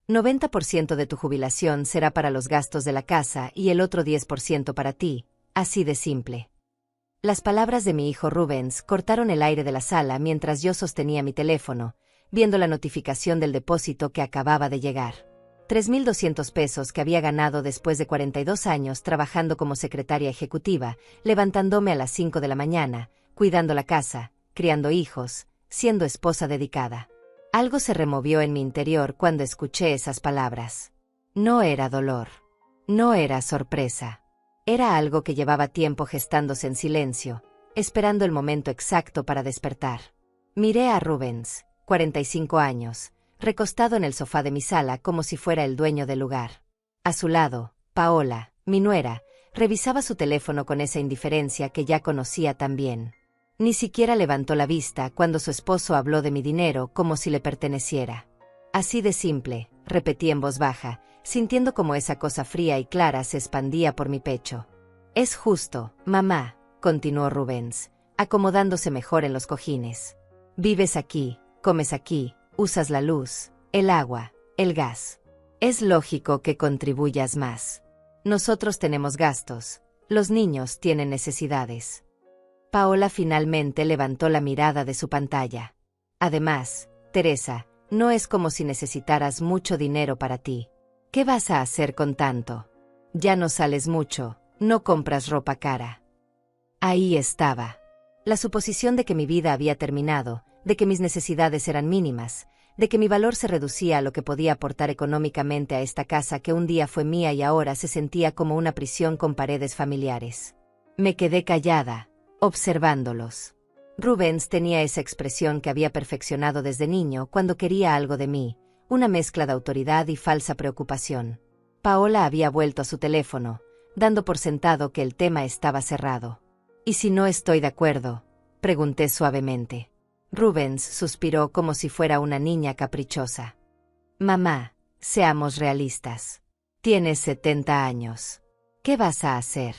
90% de tu jubilación será para los gastos de la casa y el otro 10% para ti, así de simple. Las palabras de mi hijo Rubens cortaron el aire de la sala mientras yo sostenía mi teléfono, viendo la notificación del depósito que acababa de llegar. 3.200 pesos que había ganado después de 42 años trabajando como secretaria ejecutiva, levantándome a las 5 de la mañana, cuidando la casa, criando hijos, siendo esposa dedicada. Algo se removió en mi interior cuando escuché esas palabras. No era dolor. No era sorpresa. Era algo que llevaba tiempo gestándose en silencio, esperando el momento exacto para despertar. Miré a Rubens, 45 años, recostado en el sofá de mi sala como si fuera el dueño del lugar. A su lado, Paola, mi nuera, revisaba su teléfono con esa indiferencia que ya conocía tan bien. Ni siquiera levantó la vista cuando su esposo habló de mi dinero como si le perteneciera. Así de simple, repetí en voz baja, sintiendo como esa cosa fría y clara se expandía por mi pecho. Es justo, mamá, continuó Rubens, acomodándose mejor en los cojines. Vives aquí, comes aquí, usas la luz, el agua, el gas. Es lógico que contribuyas más. Nosotros tenemos gastos, los niños tienen necesidades. Paola finalmente levantó la mirada de su pantalla. Además, Teresa, no es como si necesitaras mucho dinero para ti. ¿Qué vas a hacer con tanto? Ya no sales mucho, no compras ropa cara. Ahí estaba. La suposición de que mi vida había terminado, de que mis necesidades eran mínimas, de que mi valor se reducía a lo que podía aportar económicamente a esta casa que un día fue mía y ahora se sentía como una prisión con paredes familiares. Me quedé callada, observándolos. Rubens tenía esa expresión que había perfeccionado desde niño cuando quería algo de mí, una mezcla de autoridad y falsa preocupación. Paola había vuelto a su teléfono, dando por sentado que el tema estaba cerrado. ¿Y si no estoy de acuerdo?, pregunté suavemente. Rubens suspiró como si fuera una niña caprichosa. Mamá, seamos realistas. Tienes 70 años. ¿Qué vas a hacer?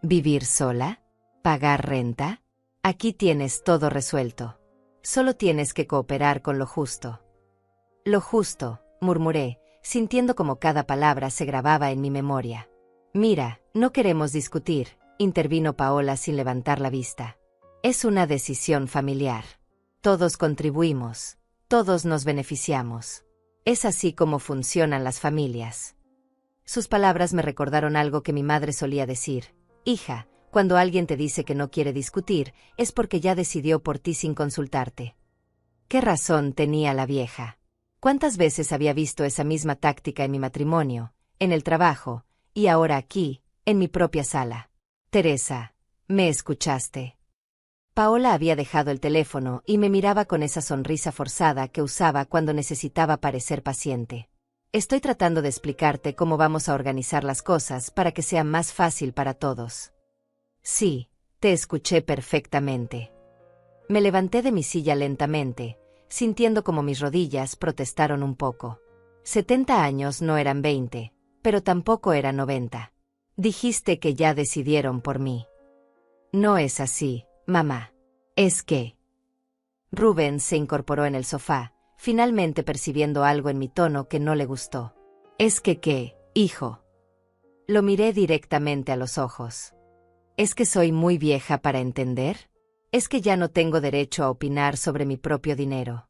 ¿Vivir sola? ¿Pagar renta? Aquí tienes todo resuelto. Solo tienes que cooperar con lo justo. Lo justo, murmuré, sintiendo como cada palabra se grababa en mi memoria. Mira, no queremos discutir, intervino Paola sin levantar la vista. Es una decisión familiar. Todos contribuimos, todos nos beneficiamos. Es así como funcionan las familias. Sus palabras me recordaron algo que mi madre solía decir. Hija, cuando alguien te dice que no quiere discutir, es porque ya decidió por ti sin consultarte. ¿Qué razón tenía la vieja? ¿Cuántas veces había visto esa misma táctica en mi matrimonio, en el trabajo, y ahora aquí, en mi propia sala? Teresa, ¿me escuchaste? Paola había dejado el teléfono y me miraba con esa sonrisa forzada que usaba cuando necesitaba parecer paciente. Estoy tratando de explicarte cómo vamos a organizar las cosas para que sea más fácil para todos. Sí, te escuché perfectamente. Me levanté de mi silla lentamente, sintiendo como mis rodillas protestaron un poco. 70 años no eran 20, pero tampoco eran 90. Dijiste que ya decidieron por mí. No es así, mamá. Es que... Rubens se incorporó en el sofá, finalmente percibiendo algo en mi tono que no le gustó. Es que ¿qué, hijo? Lo miré directamente a los ojos. ¿Es que soy muy vieja para entender? ¿Es que ya no tengo derecho a opinar sobre mi propio dinero?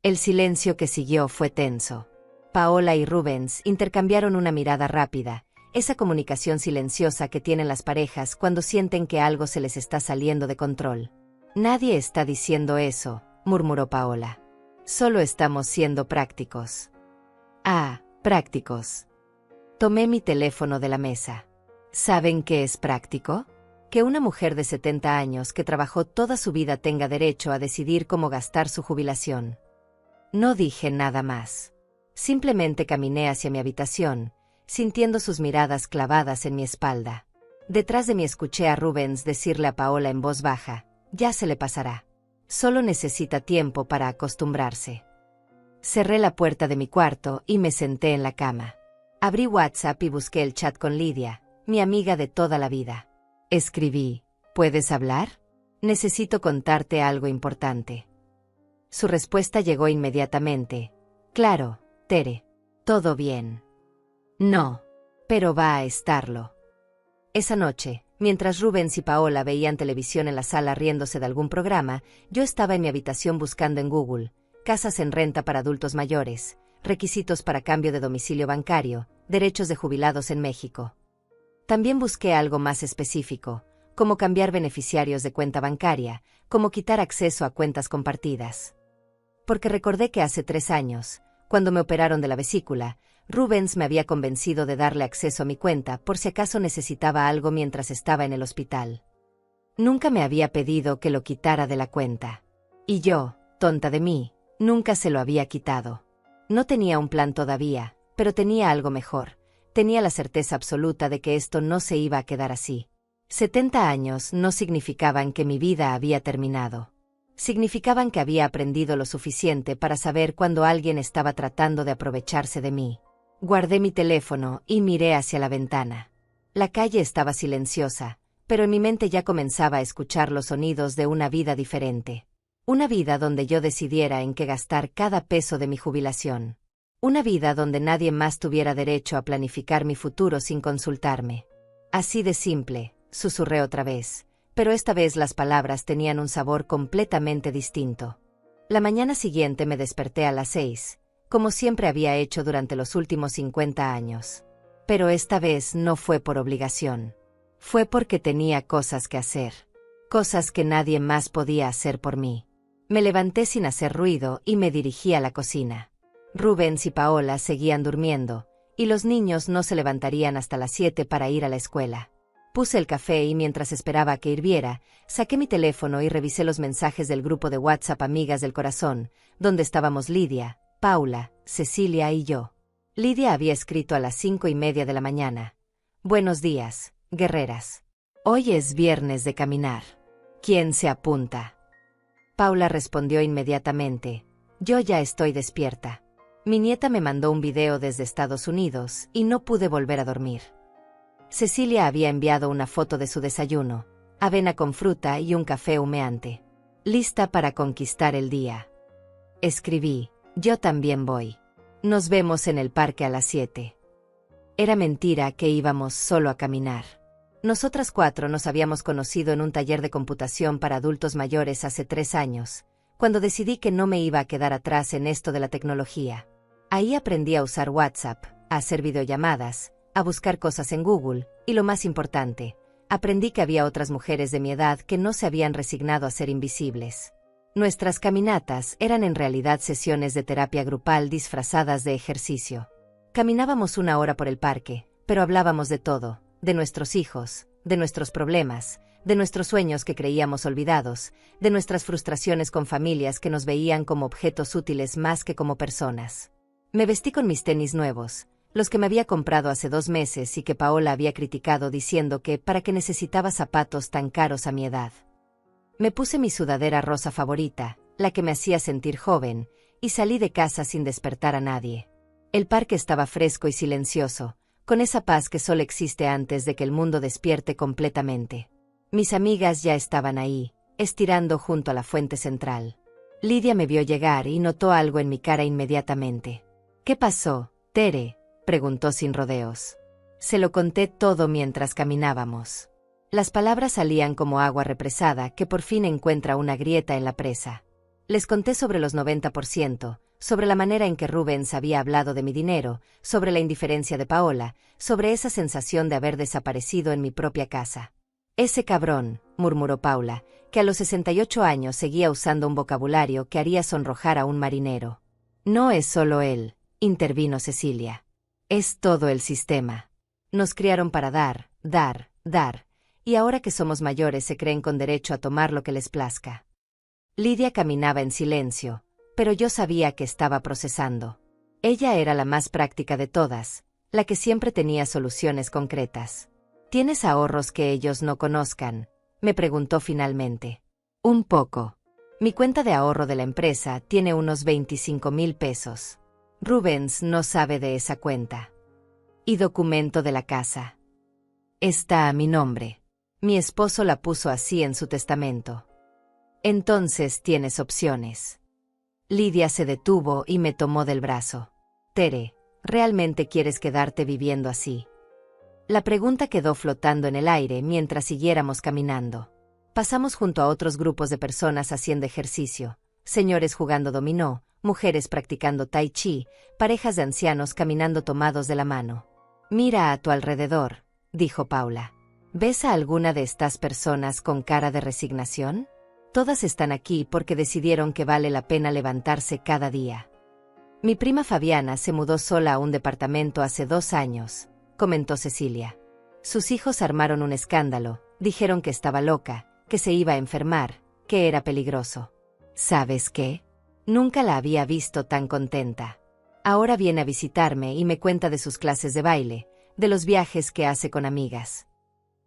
El silencio que siguió fue tenso. Paola y Rubens intercambiaron una mirada rápida, esa comunicación silenciosa que tienen las parejas cuando sienten que algo se les está saliendo de control. Nadie está diciendo eso, murmuró Paola. Solo estamos siendo prácticos. Ah, prácticos. Tomé mi teléfono de la mesa. ¿Saben qué es práctico? Que una mujer de 70 años que trabajó toda su vida tenga derecho a decidir cómo gastar su jubilación. No dije nada más. Simplemente caminé hacia mi habitación, sintiendo sus miradas clavadas en mi espalda. Detrás de mí escuché a Rubens decirle a Paola en voz baja, ya se le pasará. Solo necesita tiempo para acostumbrarse. Cerré la puerta de mi cuarto y me senté en la cama. Abrí WhatsApp y busqué el chat con Lidia, mi amiga de toda la vida. Escribí, ¿puedes hablar? Necesito contarte algo importante. Su respuesta llegó inmediatamente. Claro, Tere. ¿Todo bien? No, pero va a estarlo. Esa noche, mientras Rubens y Paola veían televisión en la sala riéndose de algún programa, yo estaba en mi habitación buscando en Google, casas en renta para adultos mayores, requisitos para cambio de domicilio bancario, derechos de jubilados en México. También busqué algo más específico, como cambiar beneficiarios de cuenta bancaria, como quitar acceso a cuentas compartidas. Porque recordé que hace 3 años, cuando me operaron de la vesícula, Rubens me había convencido de darle acceso a mi cuenta por si acaso necesitaba algo mientras estaba en el hospital. Nunca me había pedido que lo quitara de la cuenta. Y yo, tonta de mí, nunca se lo había quitado. No tenía un plan todavía, pero tenía algo mejor. Tenía la certeza absoluta de que esto no se iba a quedar así. 70 años no significaban que mi vida había terminado. Significaban que había aprendido lo suficiente para saber cuando alguien estaba tratando de aprovecharse de mí. Guardé mi teléfono y miré hacia la ventana. La calle estaba silenciosa, pero en mi mente ya comenzaba a escuchar los sonidos de una vida diferente. Una vida donde yo decidiera en qué gastar cada peso de mi jubilación. Una vida donde nadie más tuviera derecho a planificar mi futuro sin consultarme. Así de simple, susurré otra vez, pero esta vez las palabras tenían un sabor completamente distinto. La mañana siguiente me desperté a las 6, como siempre había hecho durante los últimos 50 años. Pero esta vez no fue por obligación. Fue porque tenía cosas que hacer. Cosas que nadie más podía hacer por mí. Me levanté sin hacer ruido y me dirigí a la cocina. Rubens y Paola seguían durmiendo, y los niños no se levantarían hasta las 7 para ir a la escuela. Puse el café y mientras esperaba a que hirviera, saqué mi teléfono y revisé los mensajes del grupo de WhatsApp Amigas del Corazón, donde estábamos Lidia, Paula, Cecilia y yo. Lidia había escrito a las 5:30 de la mañana. Buenos días, guerreras. Hoy es viernes de caminar. ¿Quién se apunta? Paula respondió inmediatamente. Yo ya estoy despierta. Mi nieta me mandó un video desde Estados Unidos y no pude volver a dormir. Cecilia había enviado una foto de su desayuno, avena con fruta y un café humeante. Lista para conquistar el día. Escribí, yo también voy. Nos vemos en el parque a las 7. Era mentira que íbamos solo a caminar. Nosotras 4 nos habíamos conocido en un taller de computación para adultos mayores hace 3 años, cuando decidí que no me iba a quedar atrás en esto de la tecnología. Ahí aprendí a usar WhatsApp, a hacer videollamadas, a buscar cosas en Google, y lo más importante, aprendí que había otras mujeres de mi edad que no se habían resignado a ser invisibles. Nuestras caminatas eran en realidad sesiones de terapia grupal disfrazadas de ejercicio. Caminábamos 1 hora por el parque, pero hablábamos de todo, de nuestros hijos, de nuestros problemas, de nuestros sueños que creíamos olvidados, de nuestras frustraciones con familias que nos veían como objetos útiles más que como personas. Me vestí con mis tenis nuevos, los que me había comprado hace 2 meses y que Paola había criticado diciendo que para qué necesitaba zapatos tan caros a mi edad. Me puse mi sudadera rosa favorita, la que me hacía sentir joven, y salí de casa sin despertar a nadie. El parque estaba fresco y silencioso, con esa paz que solo existe antes de que el mundo despierte completamente. Mis amigas ya estaban ahí, estirando junto a la fuente central. Lidia me vio llegar y notó algo en mi cara inmediatamente. ¿Qué pasó, Tere?, preguntó sin rodeos. Se lo conté todo mientras caminábamos. Las palabras salían como agua represada que por fin encuentra una grieta en la presa. Les conté sobre los 90%, sobre la manera en que Rubens había hablado de mi dinero, sobre la indiferencia de Paola, sobre esa sensación de haber desaparecido en mi propia casa. Ese cabrón, murmuró Paula, que a los 68 años seguía usando un vocabulario que haría sonrojar a un marinero. No es solo él, intervino Cecilia. Es todo el sistema. Nos criaron para dar, dar, dar, y ahora que somos mayores se creen con derecho a tomar lo que les plazca. Lidia caminaba en silencio, pero yo sabía que estaba procesando. Ella era la más práctica de todas, la que siempre tenía soluciones concretas. ¿Tienes ahorros que ellos no conozcan?, me preguntó finalmente. Un poco. Mi cuenta de ahorro de la empresa tiene unos 25,000 pesos. Rubens no sabe de esa cuenta. ¿Y documento de la casa? Está a mi nombre. Mi esposo la puso así en su testamento. Entonces tienes opciones. Lidia se detuvo y me tomó del brazo. Tere, ¿Realmente quieres quedarte viviendo así? La pregunta quedó flotando en el aire mientras siguiéramos caminando. Pasamos junto a otros grupos de personas haciendo ejercicio, señores jugando dominó, mujeres practicando tai chi, parejas de ancianos caminando tomados de la mano. Mira a tu alrededor, dijo Paula. ¿Ves a alguna de estas personas con cara de resignación? Todas están aquí porque decidieron que vale la pena levantarse cada día. Mi prima Fabiana se mudó sola a un departamento hace 2 años, comentó Cecilia. Sus hijos armaron un escándalo, dijeron que estaba loca, que se iba a enfermar, que era peligroso. ¿Sabes qué? Nunca la había visto tan contenta. Ahora viene a visitarme y me cuenta de sus clases de baile, de los viajes que hace con amigas.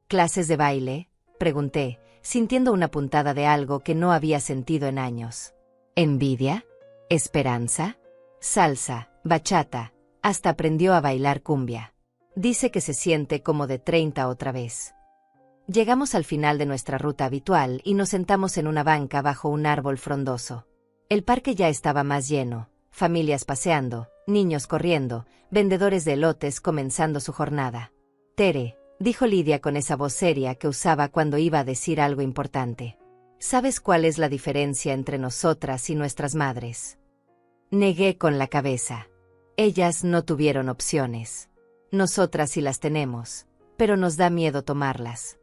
¿Clases de baile?, pregunté, sintiendo una puntada de algo que no había sentido en años. ¿Envidia? ¿Esperanza? Salsa, bachata, hasta aprendió a bailar cumbia. Dice que se siente como de 30 otra vez. Llegamos al final de nuestra ruta habitual y nos sentamos en una banca bajo un árbol frondoso. El parque ya estaba más lleno, familias paseando, niños corriendo, vendedores de elotes comenzando su jornada. Tere, dijo Lidia con esa voz seria que usaba cuando iba a decir algo importante. ¿Sabes cuál es la diferencia entre nosotras y nuestras madres? Negué con la cabeza. Ellas no tuvieron opciones. Nosotras sí las tenemos, pero nos da miedo tomarlas.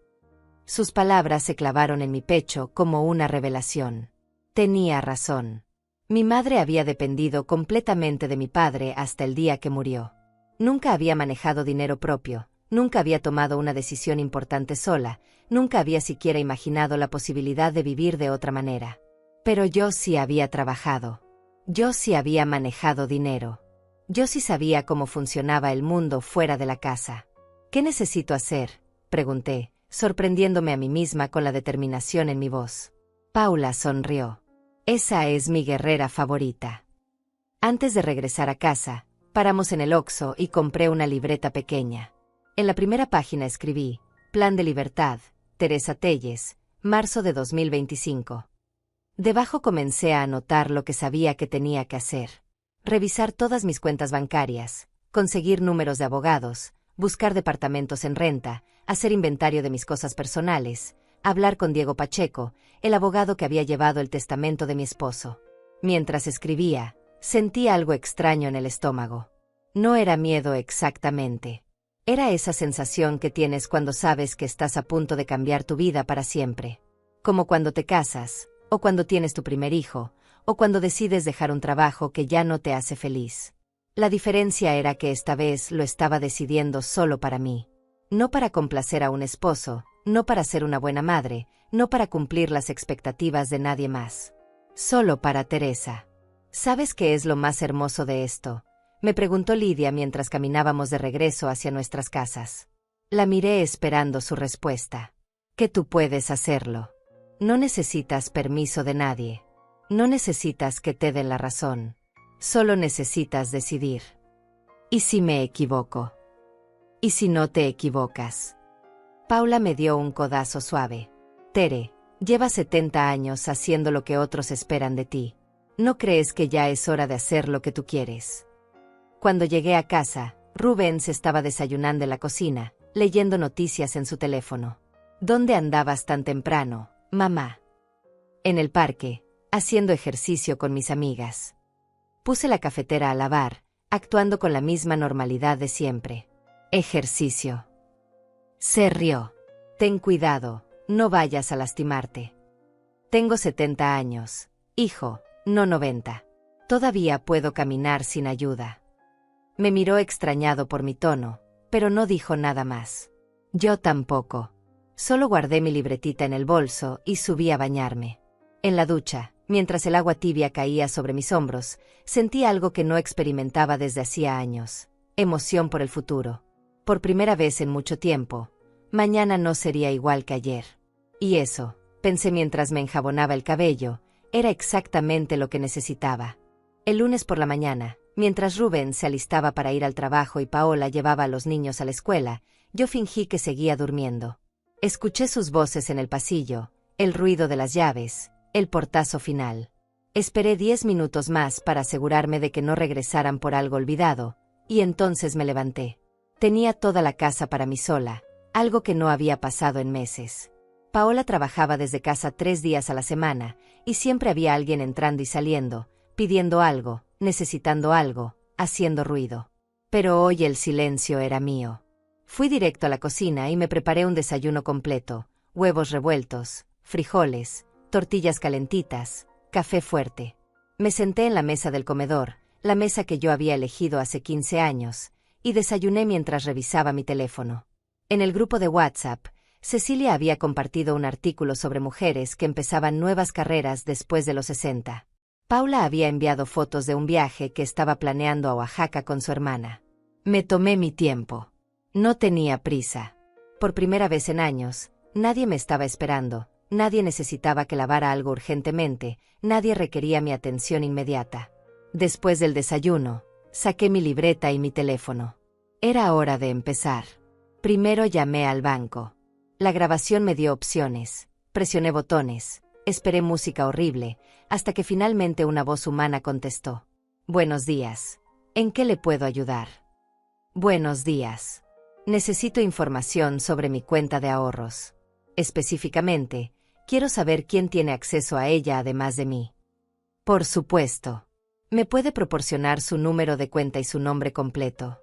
Sus palabras se clavaron en mi pecho como una revelación. Tenía razón. Mi madre había dependido completamente de mi padre hasta el día que murió. Nunca había manejado dinero propio, nunca había tomado una decisión importante sola, nunca había siquiera imaginado la posibilidad de vivir de otra manera. Pero yo sí había trabajado. Yo sí había manejado dinero. Yo sí sabía cómo funcionaba el mundo fuera de la casa. ¿Qué necesito hacer?, pregunté, sorprendiéndome a mí misma con la determinación en mi voz. Paula sonrió. Esa es mi guerrera favorita. Antes de regresar a casa, paramos en el Oxxo y compré una libreta pequeña. En la primera página escribí, Plan de Libertad, Teresa Telles, marzo de 2025. Debajo comencé a anotar lo que sabía que tenía que hacer. Revisar todas mis cuentas bancarias, conseguir números de abogados, buscar departamentos en renta, hacer inventario de mis cosas personales, hablar con Diego Pacheco, el abogado que había llevado el testamento de mi esposo. Mientras escribía, sentí algo extraño en el estómago. No era miedo exactamente. Era esa sensación que tienes cuando sabes que estás a punto de cambiar tu vida para siempre. Como cuando te casas, o cuando tienes tu primer hijo, o cuando decides dejar un trabajo que ya no te hace feliz. La diferencia era que esta vez lo estaba decidiendo solo para mí. No para complacer a un esposo, no para ser una buena madre, no para cumplir las expectativas de nadie más. Solo para Teresa. ¿Sabes qué es lo más hermoso de esto?, me preguntó Lidia mientras caminábamos de regreso hacia nuestras casas. La miré esperando su respuesta. Que tú puedes hacerlo. No necesitas permiso de nadie. No necesitas que te den la razón. Solo necesitas decidir. ¿Y si me equivoco? ¿Y si no te equivocas? Paula me dio un codazo suave. Tere, llevas 70 años haciendo lo que otros esperan de ti. ¿No crees que ya es hora de hacer lo que tú quieres? Cuando llegué a casa, Rubens estaba desayunando en la cocina, leyendo noticias en su teléfono. ¿Dónde andabas tan temprano, mamá? En el parque, haciendo ejercicio con mis amigas. Puse la cafetera a lavar, actuando con la misma normalidad de siempre. Ejercicio. Se rió. Ten cuidado, no vayas a lastimarte. Tengo 70 años, hijo, no 90. Todavía puedo caminar sin ayuda. Me miró extrañado por mi tono, pero no dijo nada más. Yo tampoco. Solo guardé mi libretita en el bolso y subí a bañarme. En la ducha, mientras el agua tibia caía sobre mis hombros, sentí algo que no experimentaba desde hacía años. Emoción por el futuro. Por primera vez en mucho tiempo, mañana no sería igual que ayer. Y eso, pensé mientras me enjabonaba el cabello, era exactamente lo que necesitaba. El lunes por la mañana, mientras Rubén se alistaba para ir al trabajo y Paola llevaba a los niños a la escuela, yo fingí que seguía durmiendo. Escuché sus voces en el pasillo, el ruido de las llaves, el portazo final. Esperé 10 minutos más para asegurarme de que no regresaran por algo olvidado, Y entonces me levanté. Tenía toda la casa para mí sola, algo que no había pasado en meses. Paola trabajaba desde casa 3 días a la semana, y siempre había alguien entrando y saliendo, pidiendo algo, necesitando algo, haciendo ruido. Pero hoy el silencio era mío. Fui directo a la cocina y me preparé un desayuno completo: huevos revueltos, frijoles, tortillas calentitas, café fuerte. Me senté en la mesa del comedor, la mesa que yo había elegido hace 15 años, y desayuné mientras revisaba mi teléfono. En el grupo de WhatsApp, Cecilia había compartido un artículo sobre mujeres que empezaban nuevas carreras después de los 60. Paula había enviado fotos de un viaje que estaba planeando a Oaxaca con su hermana. Me tomé mi tiempo. No tenía prisa. Por primera vez en años, nadie me estaba esperando, nadie necesitaba que lavara algo urgentemente, nadie requería mi atención inmediata. Después del desayuno, saqué mi libreta y mi teléfono. Era hora de empezar. Primero llamé al banco. La grabación me dio opciones, presioné botones, esperé música horrible, hasta que finalmente una voz humana contestó. Buenos días. ¿En qué le puedo ayudar? Buenos días. Necesito información sobre mi cuenta de ahorros. Específicamente, quiero saber quién tiene acceso a ella además de mí. Por supuesto. ¿Me puede proporcionar su número de cuenta y su nombre completo?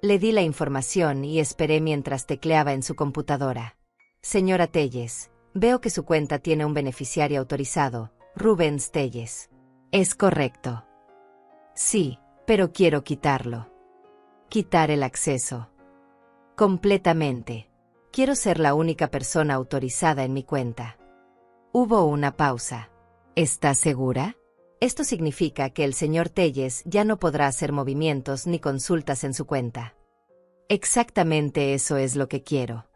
Le di la información y esperé mientras tecleaba en su computadora. Señora Telles, veo que su cuenta tiene un beneficiario autorizado, Rubens Telles. ¿Es correcto? Sí, pero quiero quitarlo. Quitar el acceso. Completamente. Quiero ser la única persona autorizada en mi cuenta. Hubo una pausa. ¿Está segura? Esto significa que el señor Telles ya no podrá hacer movimientos ni consultas en su cuenta. Exactamente eso es lo que quiero.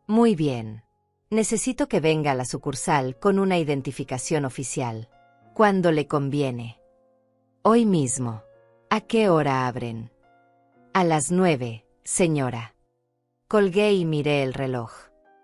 Muy bien. Necesito que venga a la sucursal con una identificación oficial. ¿Cuándo le conviene? Hoy mismo. ¿A qué hora abren? A las 9, señora. Colgué y miré el reloj.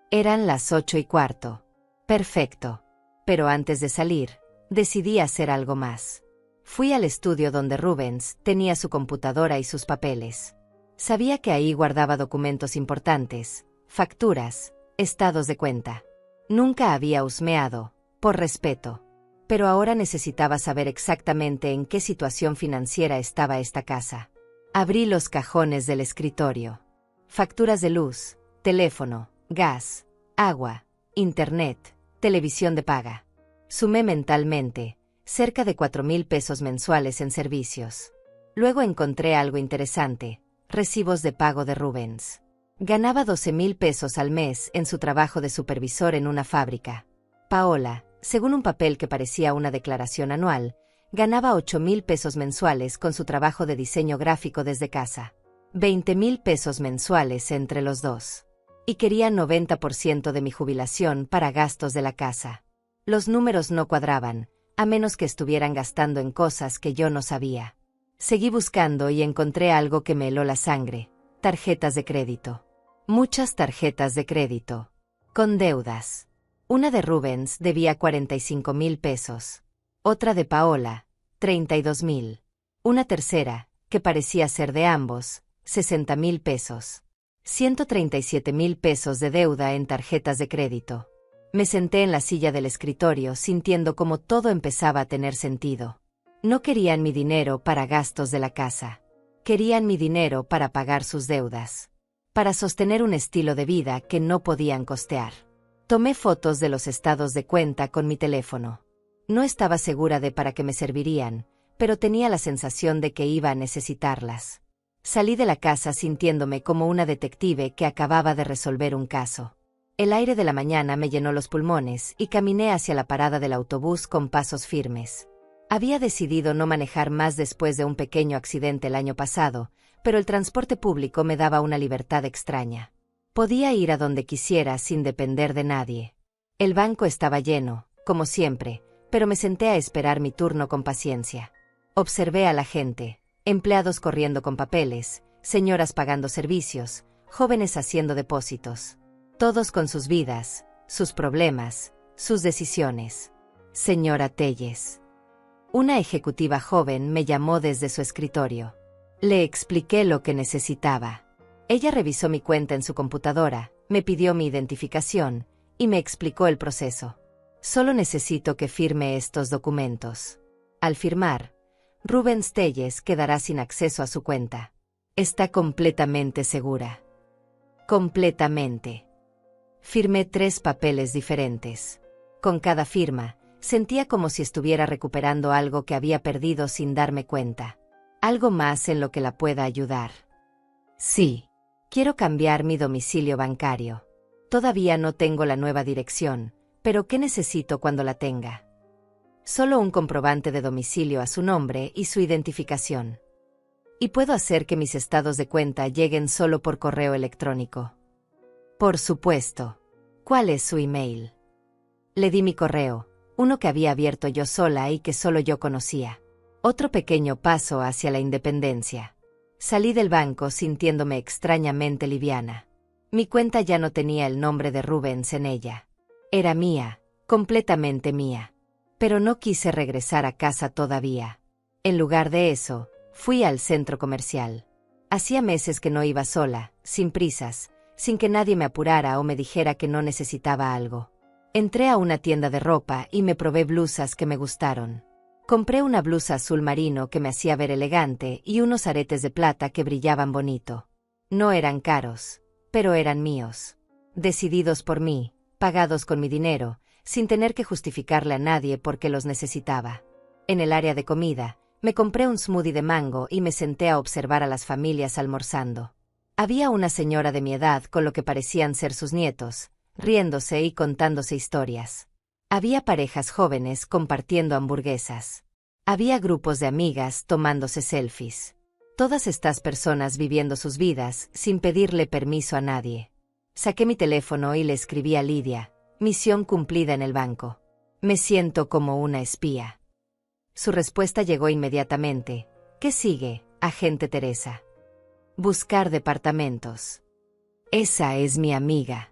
Eran las 8:15. Perfecto. Pero antes de salir, decidí hacer algo más. Fui al estudio donde Rubens tenía su computadora y sus papeles. Sabía que ahí guardaba documentos importantes, facturas, estados de cuenta. Nunca había husmeado, por respeto. Pero ahora necesitaba saber exactamente en qué situación financiera estaba esta casa. Abrí los cajones del escritorio. Facturas de luz, teléfono, gas, agua, internet, televisión de paga. Sumé mentalmente, cerca de 4,000 pesos mensuales en servicios. Luego encontré algo interesante: recibos de pago de Rubens. Ganaba 12,000 pesos al mes en su trabajo de supervisor en una fábrica. Paola, según un papel que parecía una declaración anual, ganaba 8,000 pesos mensuales con su trabajo de diseño gráfico desde casa. 20,000 pesos mensuales entre los dos. Y querían 90% de mi jubilación para gastos de la casa. Los números no cuadraban, a menos que estuvieran gastando en cosas que yo no sabía. Seguí buscando y encontré algo que me heló la sangre: tarjetas de crédito. Muchas tarjetas de crédito. Con deudas. Una de Rubens debía 45,000 pesos. Otra de Paola, 32,000. Una tercera, que parecía ser de ambos, 60,000 pesos. 137,000 pesos de deuda en tarjetas de crédito. Me senté en la silla del escritorio sintiendo como todo empezaba a tener sentido. No querían mi dinero para gastos de la casa. Querían mi dinero para pagar sus deudas. Para sostener un estilo de vida que no podían costear. Tomé fotos de los estados de cuenta con mi teléfono. No estaba segura de para qué me servirían, pero tenía la sensación de que iba a necesitarlas. Salí de la casa sintiéndome como una detective que acababa de resolver un caso. El aire de la mañana me llenó los pulmones y caminé hacia la parada del autobús con pasos firmes. Había decidido no manejar más después de un pequeño accidente el año pasado, pero el transporte público me daba una libertad extraña. Podía ir a donde quisiera sin depender de nadie. El banco estaba lleno, como siempre, pero me senté a esperar mi turno con paciencia. Observé a la gente, empleados corriendo con papeles, señoras pagando servicios, jóvenes haciendo depósitos. Todos con sus vidas, sus problemas, sus decisiones. Señora Telles. Una ejecutiva joven me llamó desde su escritorio. Le expliqué lo que necesitaba. Ella revisó mi cuenta en su computadora, me pidió mi identificación y me explicó el proceso. Solo necesito que firme estos documentos. Al firmar, Rubens Telles quedará sin acceso a su cuenta. Está completamente segura. Completamente. Firmé 3 papeles diferentes. Con cada firma, sentía como si estuviera recuperando algo que había perdido sin darme cuenta. Algo más en lo que la pueda ayudar. Sí. Quiero cambiar mi domicilio bancario. Todavía no tengo la nueva dirección, pero ¿qué necesito cuando la tenga? Solo un comprobante de domicilio a su nombre y su identificación. Y puedo hacer que mis estados de cuenta lleguen solo por correo electrónico. Por supuesto. ¿Cuál es su email? Le di mi correo, uno que había abierto yo sola y que solo yo conocía. Otro pequeño paso hacia la independencia. Salí del banco sintiéndome extrañamente liviana. Mi cuenta ya no tenía el nombre de Rubens en ella. Era mía, completamente mía. Pero no quise regresar a casa todavía. En lugar de eso, fui al centro comercial. Hacía meses que no iba sola, sin prisas, sin que nadie me apurara o me dijera que no necesitaba algo. Entré a una tienda de ropa y me probé blusas que me gustaron. Compré una blusa azul marino que me hacía ver elegante y unos aretes de plata que brillaban bonito. No eran caros, pero eran míos. Decididos por mí, pagados con mi dinero, sin tener que justificarle a nadie por qué los necesitaba. En el área de comida, me compré un smoothie de mango y me senté a observar a las familias almorzando. Había una señora de mi edad con lo que parecían ser sus nietos, riéndose y contándose historias. Había parejas jóvenes compartiendo hamburguesas. Había grupos de amigas tomándose selfies. Todas estas personas viviendo sus vidas sin pedirle permiso a nadie. Saqué mi teléfono y le escribí a Lidia, misión cumplida en el banco. Me siento como una espía. Su respuesta llegó inmediatamente. ¿Qué sigue, agente Teresa? Buscar departamentos. Esa es mi amiga.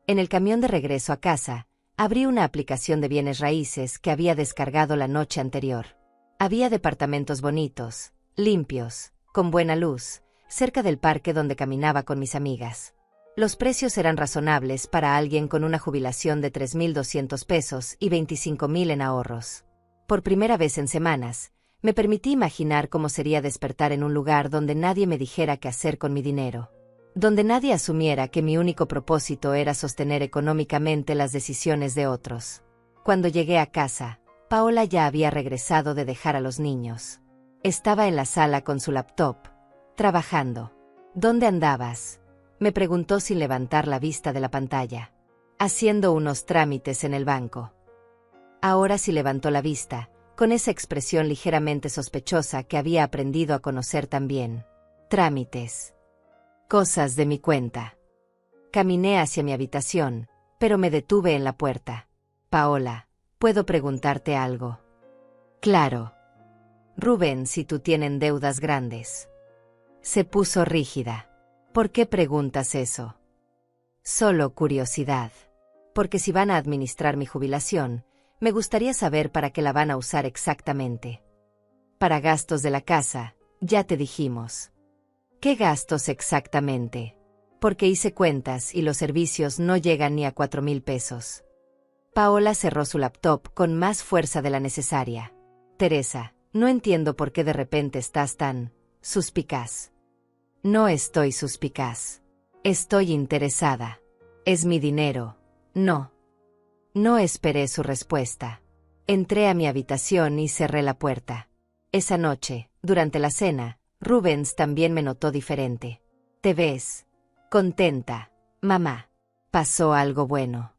En el camión de regreso a casa, abrí una aplicación de bienes raíces que había descargado la noche anterior. Había departamentos bonitos, limpios, con buena luz, cerca del parque donde caminaba con mis amigas. Los precios eran razonables para alguien con una jubilación de 3.200 pesos y 25.000 en ahorros. Por primera vez en semanas, me permití imaginar cómo sería despertar en un lugar donde nadie me dijera qué hacer con mi dinero. Donde nadie asumiera que mi único propósito era sostener económicamente las decisiones de otros. Cuando llegué a casa, Paola ya había regresado de dejar a los niños. Estaba en la sala con su laptop, trabajando. ¿Dónde andabas?, me preguntó sin levantar la vista de la pantalla. Haciendo unos trámites en el banco. Ahora sí levantó la vista, con esa expresión ligeramente sospechosa que había aprendido a conocer tan bien. Trámites. Cosas de mi cuenta. Caminé hacia mi habitación, pero me detuve en la puerta. Paola, ¿puedo preguntarte algo? Claro. Rubens y tú tienen deudas grandes. Se puso rígida. ¿Por qué preguntas eso? Solo curiosidad. Porque si van a administrar mi jubilación, me gustaría saber para qué la van a usar exactamente. Para gastos de la casa, ya te dijimos. ¿Qué gastos exactamente? Porque hice cuentas y los servicios no llegan ni a 4.000 pesos. Paola cerró su laptop con más fuerza de la necesaria. Teresa, no entiendo por qué de repente estás tan suspicaz. No estoy suspicaz. Estoy interesada. Es mi dinero. No. No esperé su respuesta. Entré a mi habitación y cerré la puerta. Esa noche, durante la cena, Rubens también me notó diferente. ¿Te ves contenta, mamá? ¿Pasó algo bueno?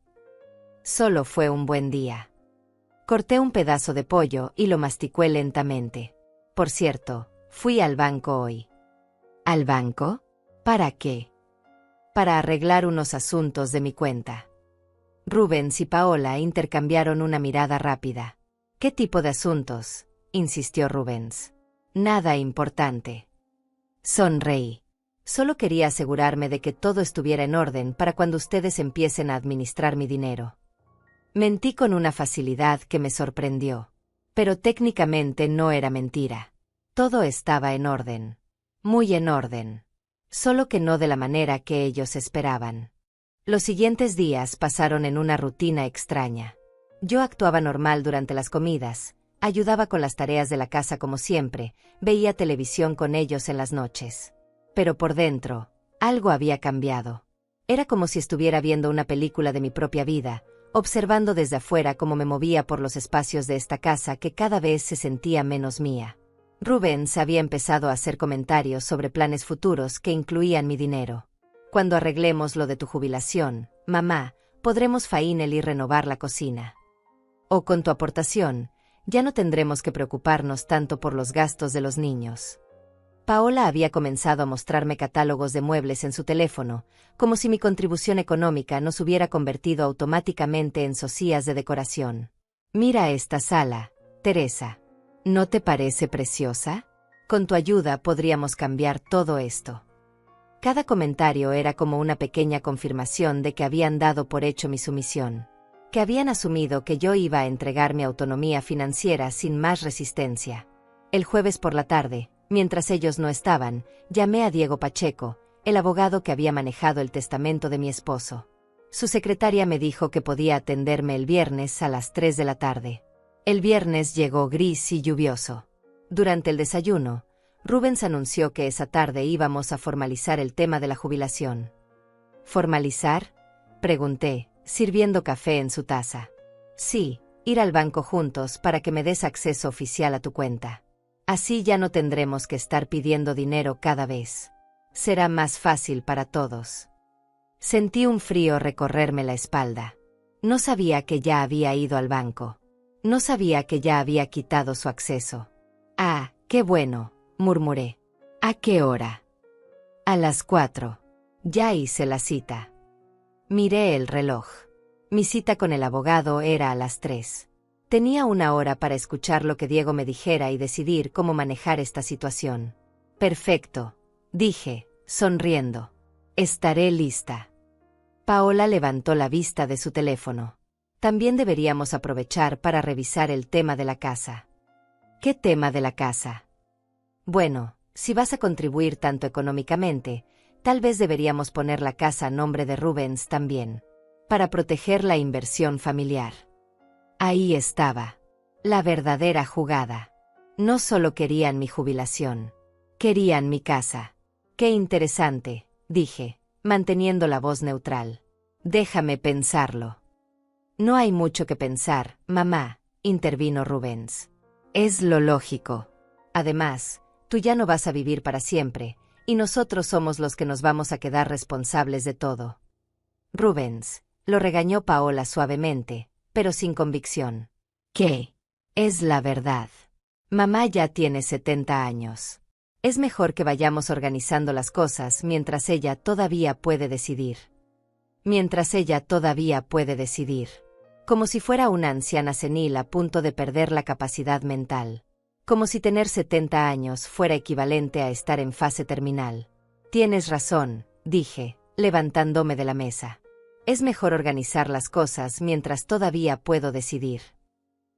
Solo fue un buen día. Corté un pedazo de pollo y lo masticé lentamente. Por cierto, fui al banco hoy. ¿Al banco? ¿Para qué? Para arreglar unos asuntos de mi cuenta. Rubens y Paola intercambiaron una mirada rápida. ¿Qué tipo de asuntos?, insistió Rubens. Nada importante. Sonreí. Solo quería asegurarme de que todo estuviera en orden para cuando ustedes empiecen a administrar mi dinero. Mentí con una facilidad que me sorprendió. Pero técnicamente no era mentira. Todo estaba en orden. Muy en orden. Solo que no de la manera que ellos esperaban. Los siguientes días pasaron en una rutina extraña. Yo actuaba normal durante las comidas, ayudaba con las tareas de la casa como siempre, veía televisión con ellos en las noches. Pero por dentro, algo había cambiado. Era como si estuviera viendo una película de mi propia vida, observando desde afuera cómo me movía por los espacios de esta casa que cada vez se sentía menos mía. Rubens había empezado a hacer comentarios sobre planes futuros que incluían mi dinero. Cuando arreglemos lo de tu jubilación, mamá, podremos faínel y renovar la cocina. O con tu aportación, ya no tendremos que preocuparnos tanto por los gastos de los niños. Paola había comenzado a mostrarme catálogos de muebles en su teléfono, como si mi contribución económica nos hubiera convertido automáticamente en socias de decoración. Mira esta sala, Teresa. ¿No te parece preciosa? Con tu ayuda podríamos cambiar todo esto. Cada comentario era como una pequeña confirmación de que habían dado por hecho mi sumisión, que habían asumido que yo iba a entregar mi autonomía financiera sin más resistencia. El jueves por la tarde, mientras ellos no estaban, llamé a Diego Pacheco, el abogado que había manejado el testamento de mi esposo. Su secretaria me dijo que podía atenderme el viernes a las 3 de la tarde. El viernes llegó gris y lluvioso. Durante el desayuno, Rubens anunció que esa tarde íbamos a formalizar el tema de la jubilación. ¿Formalizar?, pregunté, sirviendo café en su taza. Sí, ir al banco juntos para que me des acceso oficial a tu cuenta. Así ya no tendremos que estar pidiendo dinero cada vez. Será más fácil para todos. Sentí un frío recorrerme la espalda. No sabía que ya había ido al banco. No sabía que ya había quitado su acceso. Ah, qué bueno, murmuré. ¿A qué hora? A las 4. Ya hice la cita. Miré el reloj. Mi cita con el abogado era a las 3. Tenía una hora para escuchar lo que Diego me dijera y decidir cómo manejar esta situación. Perfecto, dije, sonriendo. Estaré lista. Paola levantó la vista de su teléfono. También deberíamos aprovechar para revisar el tema de la casa. ¿Qué tema de la casa? Bueno, si vas a contribuir tanto económicamente, tal vez deberíamos poner la casa a nombre de Rubens también, para proteger la inversión familiar. Ahí estaba. La verdadera jugada. No solo querían mi jubilación. Querían mi casa. Qué interesante, dije, manteniendo la voz neutral. Déjame pensarlo. No hay mucho que pensar, mamá, intervino Rubens. Es lo lógico. Además, tú ya no vas a vivir para siempre, y nosotros somos los que nos vamos a quedar responsables de todo. Rubens, lo regañó Paola suavemente, pero sin convicción. ¿Qué? Es la verdad. Mamá ya tiene 70 años. Es mejor que vayamos organizando las cosas mientras ella todavía puede decidir. Mientras ella todavía puede decidir. Como si fuera una anciana senil a punto de perder la capacidad mental. Como si tener 70 años fuera equivalente a estar en fase terminal. Tienes razón, dije, levantándome de la mesa. Es mejor organizar las cosas mientras todavía puedo decidir.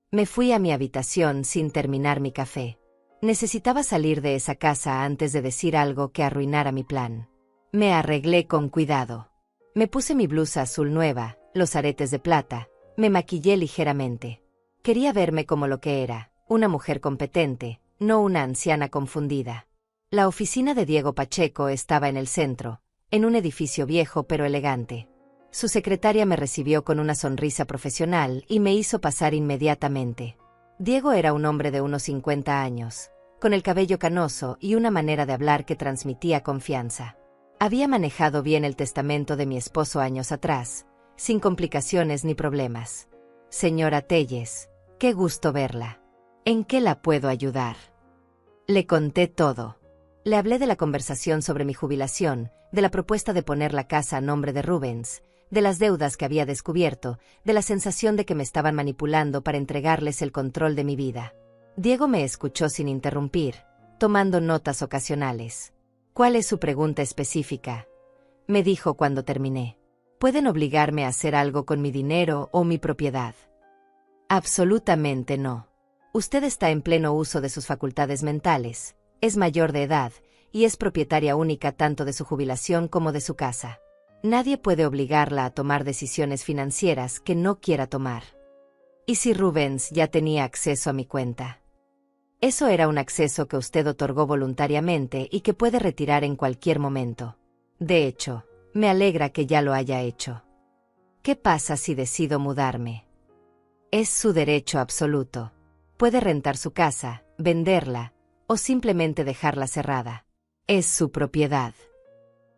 Me fui a mi habitación sin terminar mi café. Necesitaba salir de esa casa antes de decir algo que arruinara mi plan. Me arreglé con cuidado. Me puse mi blusa azul nueva, los aretes de plata, me maquillé ligeramente. Quería verme como lo que era, una mujer competente, no una anciana confundida. La oficina de Diego Pacheco estaba en el centro, en un edificio viejo pero elegante. Su secretaria me recibió con una sonrisa profesional y me hizo pasar inmediatamente. Diego era un hombre de unos 50 años, con el cabello canoso y una manera de hablar que transmitía confianza. Había manejado bien el testamento de mi esposo años atrás, sin complicaciones ni problemas. Señora Telles, qué gusto verla. ¿En qué la puedo ayudar? Le conté todo. Le hablé de la conversación sobre mi jubilación, de la propuesta de poner la casa a nombre de Rubens, de las deudas que había descubierto, de la sensación de que me estaban manipulando para entregarles el control de mi vida. Diego me escuchó sin interrumpir, tomando notas ocasionales. ¿Cuál es su pregunta específica?, me dijo cuando terminé. ¿Pueden obligarme a hacer algo con mi dinero o mi propiedad? Absolutamente no. Usted está en pleno uso de sus facultades mentales, es mayor de edad, y es propietaria única tanto de su jubilación como de su casa. Nadie puede obligarla a tomar decisiones financieras que no quiera tomar. ¿Y si Rubens ya tenía acceso a mi cuenta? Eso era un acceso que usted otorgó voluntariamente y que puede retirar en cualquier momento. De hecho, me alegra que ya lo haya hecho. ¿Qué pasa si decido mudarme? Es su derecho absoluto. Puede rentar su casa, venderla, o simplemente dejarla cerrada. Es su propiedad.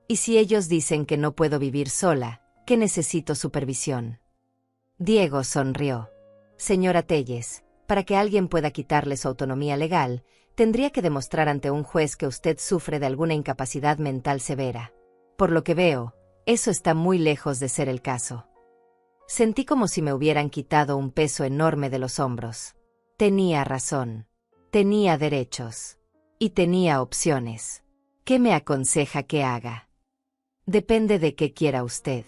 Y si ellos dicen que no puedo vivir sola, que necesito supervisión. Diego sonrió. Señora Telles, para que alguien pueda quitarle su autonomía legal, tendría que demostrar ante un juez que usted sufre de alguna incapacidad mental severa. Por lo que veo, eso está muy lejos de ser el caso. Sentí como si me hubieran quitado un peso enorme de los hombros. Tenía razón. Tenía derechos. Y tenía opciones. ¿Qué me aconseja que haga? Depende de qué quiera usted.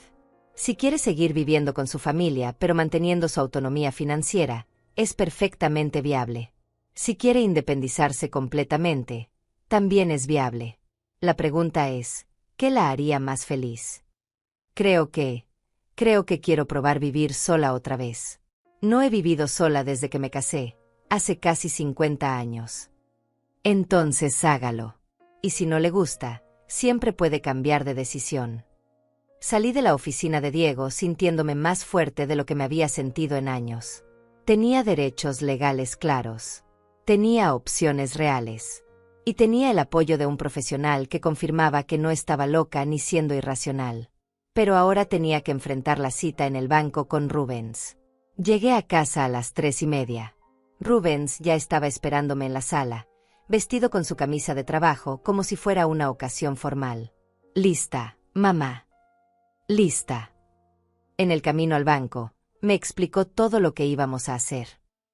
Si quiere seguir viviendo con su familia pero manteniendo su autonomía financiera, es perfectamente viable. Si quiere independizarse completamente, también es viable. La pregunta es, ¿qué la haría más feliz? Creo que quiero probar vivir sola otra vez. No he vivido sola desde que me casé, hace casi 50 años. Entonces hágalo. Y si no le gusta, siempre puede cambiar de decisión. Salí de la oficina de Diego sintiéndome más fuerte de lo que me había sentido en años. Tenía derechos legales claros. Tenía opciones reales. Y tenía el apoyo de un profesional que confirmaba que no estaba loca ni siendo irracional. Pero ahora tenía que enfrentar la cita en el banco con Rubens. Llegué a casa a las 3:30. Rubens ya estaba esperándome en la sala, vestido con su camisa de trabajo como si fuera una ocasión formal. «Lista, mamá. Lista». En el camino al banco, me explicó todo lo que íbamos a hacer.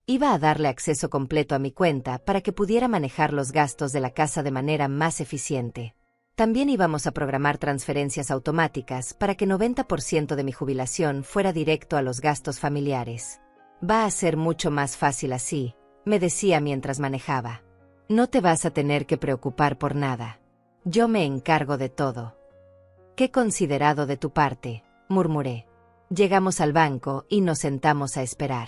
Iba a darle acceso completo a mi cuenta para que pudiera manejar los gastos de la casa de manera más eficiente. También íbamos a programar transferencias automáticas para que 90% de mi jubilación fuera directo a los gastos familiares. Va a ser mucho más fácil así, me decía mientras manejaba. No te vas a tener que preocupar por nada. Yo me encargo de todo. Qué considerado de tu parte, murmuré. Llegamos al banco y nos sentamos a esperar.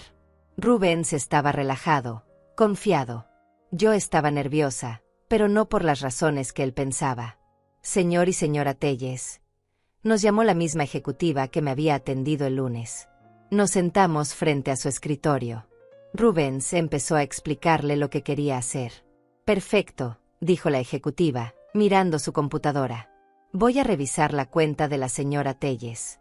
Rubens estaba relajado, confiado. Yo estaba nerviosa, pero no por las razones que él pensaba. Señor y señora Telles. Nos llamó la misma ejecutiva que me había atendido el lunes. Nos sentamos frente a su escritorio. Rubens empezó a explicarle lo que quería hacer. Perfecto, dijo la ejecutiva, mirando su computadora. Voy a revisar la cuenta de la señora Telles.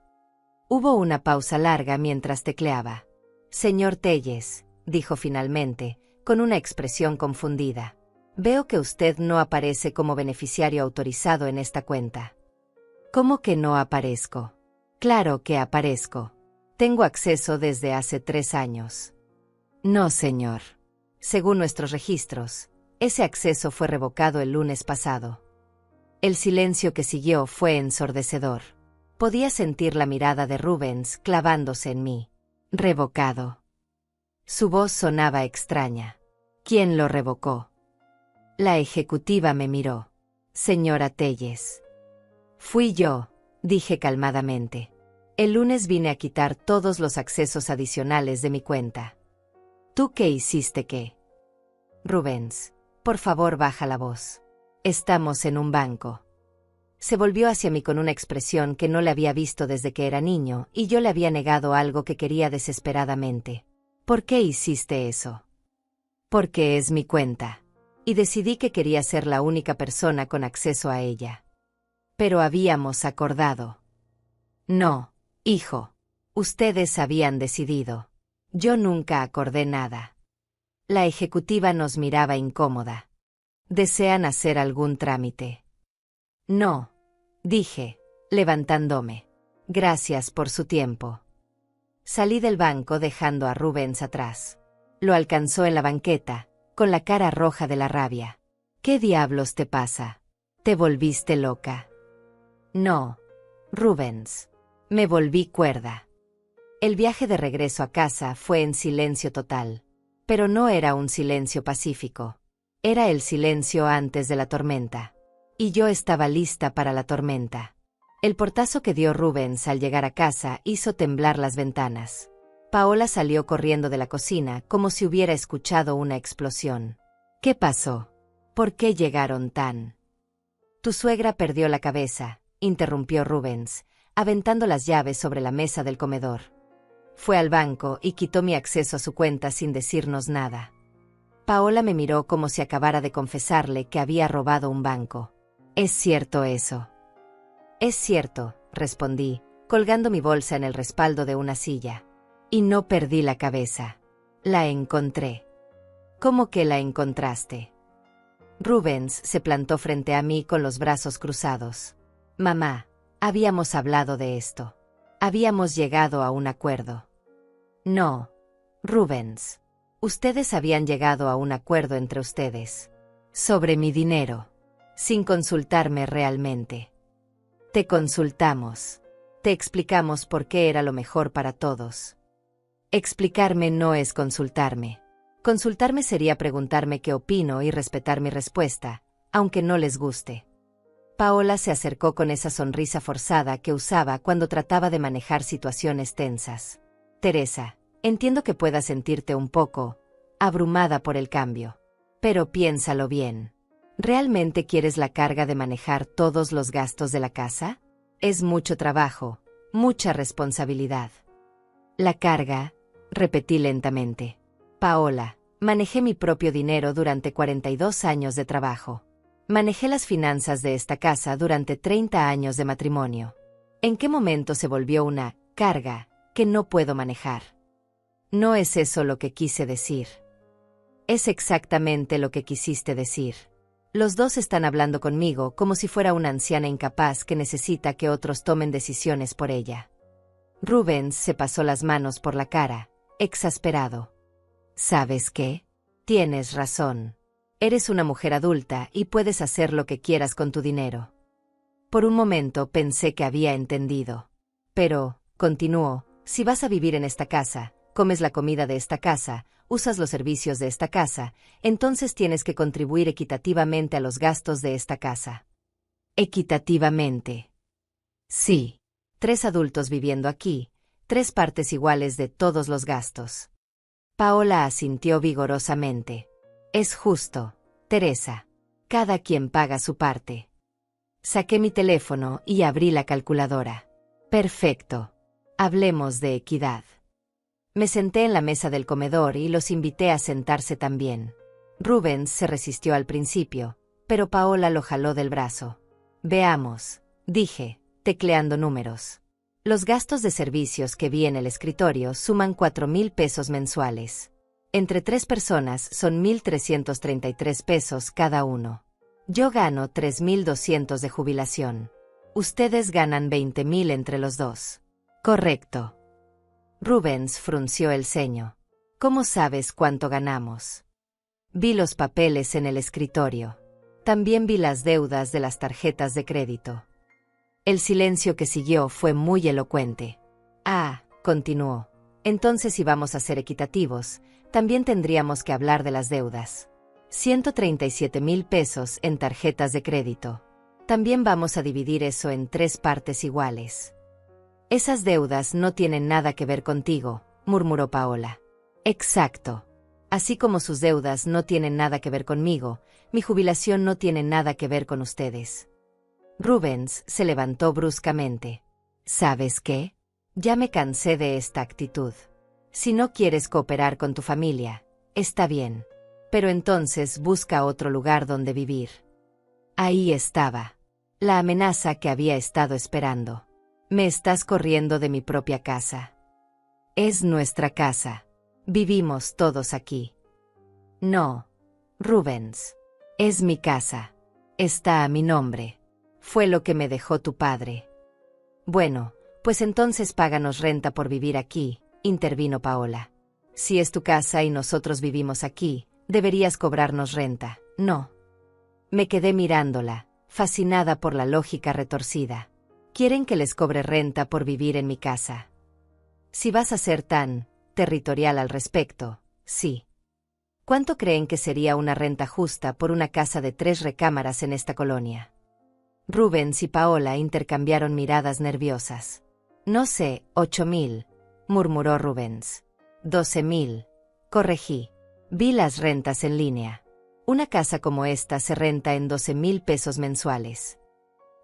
Hubo una pausa larga mientras tecleaba. Señor Telles, dijo finalmente, con una expresión confundida. Veo que usted no aparece como beneficiario autorizado en esta cuenta. ¿Cómo que no aparezco? Claro que aparezco. Tengo acceso desde hace 3 años. No, señor. Según nuestros registros, ese acceso fue revocado el lunes pasado. El silencio que siguió fue ensordecedor. Podía sentir la mirada de Rubens clavándose en mí. Revocado. Su voz sonaba extraña. ¿Quién lo revocó? La ejecutiva me miró. Señora Telles. Fui yo, dije calmadamente. El lunes vine a quitar todos los accesos adicionales de mi cuenta. ¿Tú qué hiciste qué? Rubens, por favor baja la voz. Estamos en un banco. Se volvió hacia mí con una expresión que no le había visto desde que era niño y yo le había negado algo que quería desesperadamente. ¿Por qué hiciste eso? Porque es mi cuenta. Y decidí que quería ser la única persona con acceso a ella. Pero habíamos acordado. No, hijo. Ustedes habían decidido. Yo nunca acordé nada. La ejecutiva nos miraba incómoda. ¿Desean hacer algún trámite? No, dije, levantándome. Gracias por su tiempo. Salí del banco dejando a Rubens atrás. Lo alcanzó en la banqueta, con la cara roja de la rabia. ¿Qué diablos te pasa? ¿Te volviste loca? No, Rubens. Me volví cuerda. El viaje de regreso a casa fue en silencio total. Pero no era un silencio pacífico. Era el silencio antes de la tormenta. Y yo estaba lista para la tormenta. El portazo que dio Rubens al llegar a casa hizo temblar las ventanas. Paola salió corriendo de la cocina como si hubiera escuchado una explosión. ¿Qué pasó? ¿Por qué llegaron tan? Tu suegra perdió la cabeza, interrumpió Rubens, aventando las llaves sobre la mesa del comedor. Fue al banco y quitó mi acceso a su cuenta sin decirnos nada. Paola me miró como si acabara de confesarle que había robado un banco. ¿Es cierto eso? Es cierto, respondí, colgando mi bolsa en el respaldo de una silla. Y no perdí la cabeza. La encontré. ¿Cómo que la encontraste? Rubens se plantó frente a mí con los brazos cruzados. Mamá, habíamos hablado de esto. Habíamos llegado a un acuerdo. No, Rubens. Ustedes habían llegado a un acuerdo entre ustedes. Sobre mi dinero. Sin consultarme realmente. Te consultamos. Te explicamos por qué era lo mejor para todos. Explicarme no es consultarme. Consultarme sería preguntarme qué opino y respetar mi respuesta, aunque no les guste. Paola se acercó con esa sonrisa forzada que usaba cuando trataba de manejar situaciones tensas. Teresa, entiendo que puedas sentirte un poco abrumada por el cambio. Pero piénsalo bien. ¿Realmente quieres la carga de manejar todos los gastos de la casa? Es mucho trabajo, mucha responsabilidad. La carga, repetí lentamente. Paola, manejé mi propio dinero durante 42 años de trabajo. Manejé las finanzas de esta casa durante 30 años de matrimonio. ¿En qué momento se volvió una carga que no puedo manejar? No es eso lo que quise decir. Es exactamente lo que quisiste decir. Los dos están hablando conmigo como si fuera una anciana incapaz que necesita que otros tomen decisiones por ella. Rubens se pasó las manos por la cara, exasperado. ¿Sabes qué? Tienes razón. Eres una mujer adulta y puedes hacer lo que quieras con tu dinero. Por un momento pensé que había entendido. Pero, continuó, si vas a vivir en esta casa, comes la comida de esta casa, usas los servicios de esta casa, entonces tienes que contribuir equitativamente a los gastos de esta casa. ¿Equitativamente? Sí. 3 adultos viviendo aquí, 3 partes iguales de todos los gastos. Paola asintió vigorosamente. Es justo, Teresa. Cada quien paga su parte. Saqué mi teléfono y abrí la calculadora. Perfecto. Hablemos de equidad. Me senté en la mesa del comedor y los invité a sentarse también. Rubens se resistió al principio, pero Paola lo jaló del brazo. Veamos, dije, tecleando números. Los gastos de servicios que vi en el escritorio suman 4,000 pesos mensuales. Entre 3 personas son 1,333 pesos cada uno. Yo gano 3,200 de jubilación. Ustedes ganan 20,000 entre los dos. Correcto. Rubens frunció el ceño. ¿Cómo sabes cuánto ganamos? Vi los papeles en el escritorio. También vi las deudas de las tarjetas de crédito. El silencio que siguió fue muy elocuente. Ah, continuó. Entonces si vamos a ser equitativos, también tendríamos que hablar de las deudas. 137,000 pesos en tarjetas de crédito. También vamos a dividir eso en 3 partes iguales. Esas deudas no tienen nada que ver contigo, murmuró Paola. Exacto. Así como sus deudas no tienen nada que ver conmigo, mi jubilación no tiene nada que ver con ustedes. Rubens se levantó bruscamente. ¿Sabes qué? Ya me cansé de esta actitud. Si no quieres cooperar con tu familia, está bien. Pero entonces busca otro lugar donde vivir. Ahí estaba. La amenaza que había estado esperando. Me estás corriendo de mi propia casa. Es nuestra casa. Vivimos todos aquí. No, Rubens. Es mi casa. Está a mi nombre. Fue lo que me dejó tu padre. Bueno, pues entonces páganos renta por vivir aquí, intervino Paola. Si es tu casa y nosotros vivimos aquí, deberías cobrarnos renta, ¿no? Me quedé mirándola, fascinada por la lógica retorcida. Quieren que les cobre renta por vivir en mi casa. Si vas a ser tan territorial al respecto, sí. ¿Cuánto creen que sería una renta justa por una casa de 3 recámaras en esta colonia? Rubens y Paola intercambiaron miradas nerviosas. No sé, 8.000, murmuró Rubens. 12.000, corregí. Vi las rentas en línea. Una casa como esta se renta en 12.000 pesos mensuales.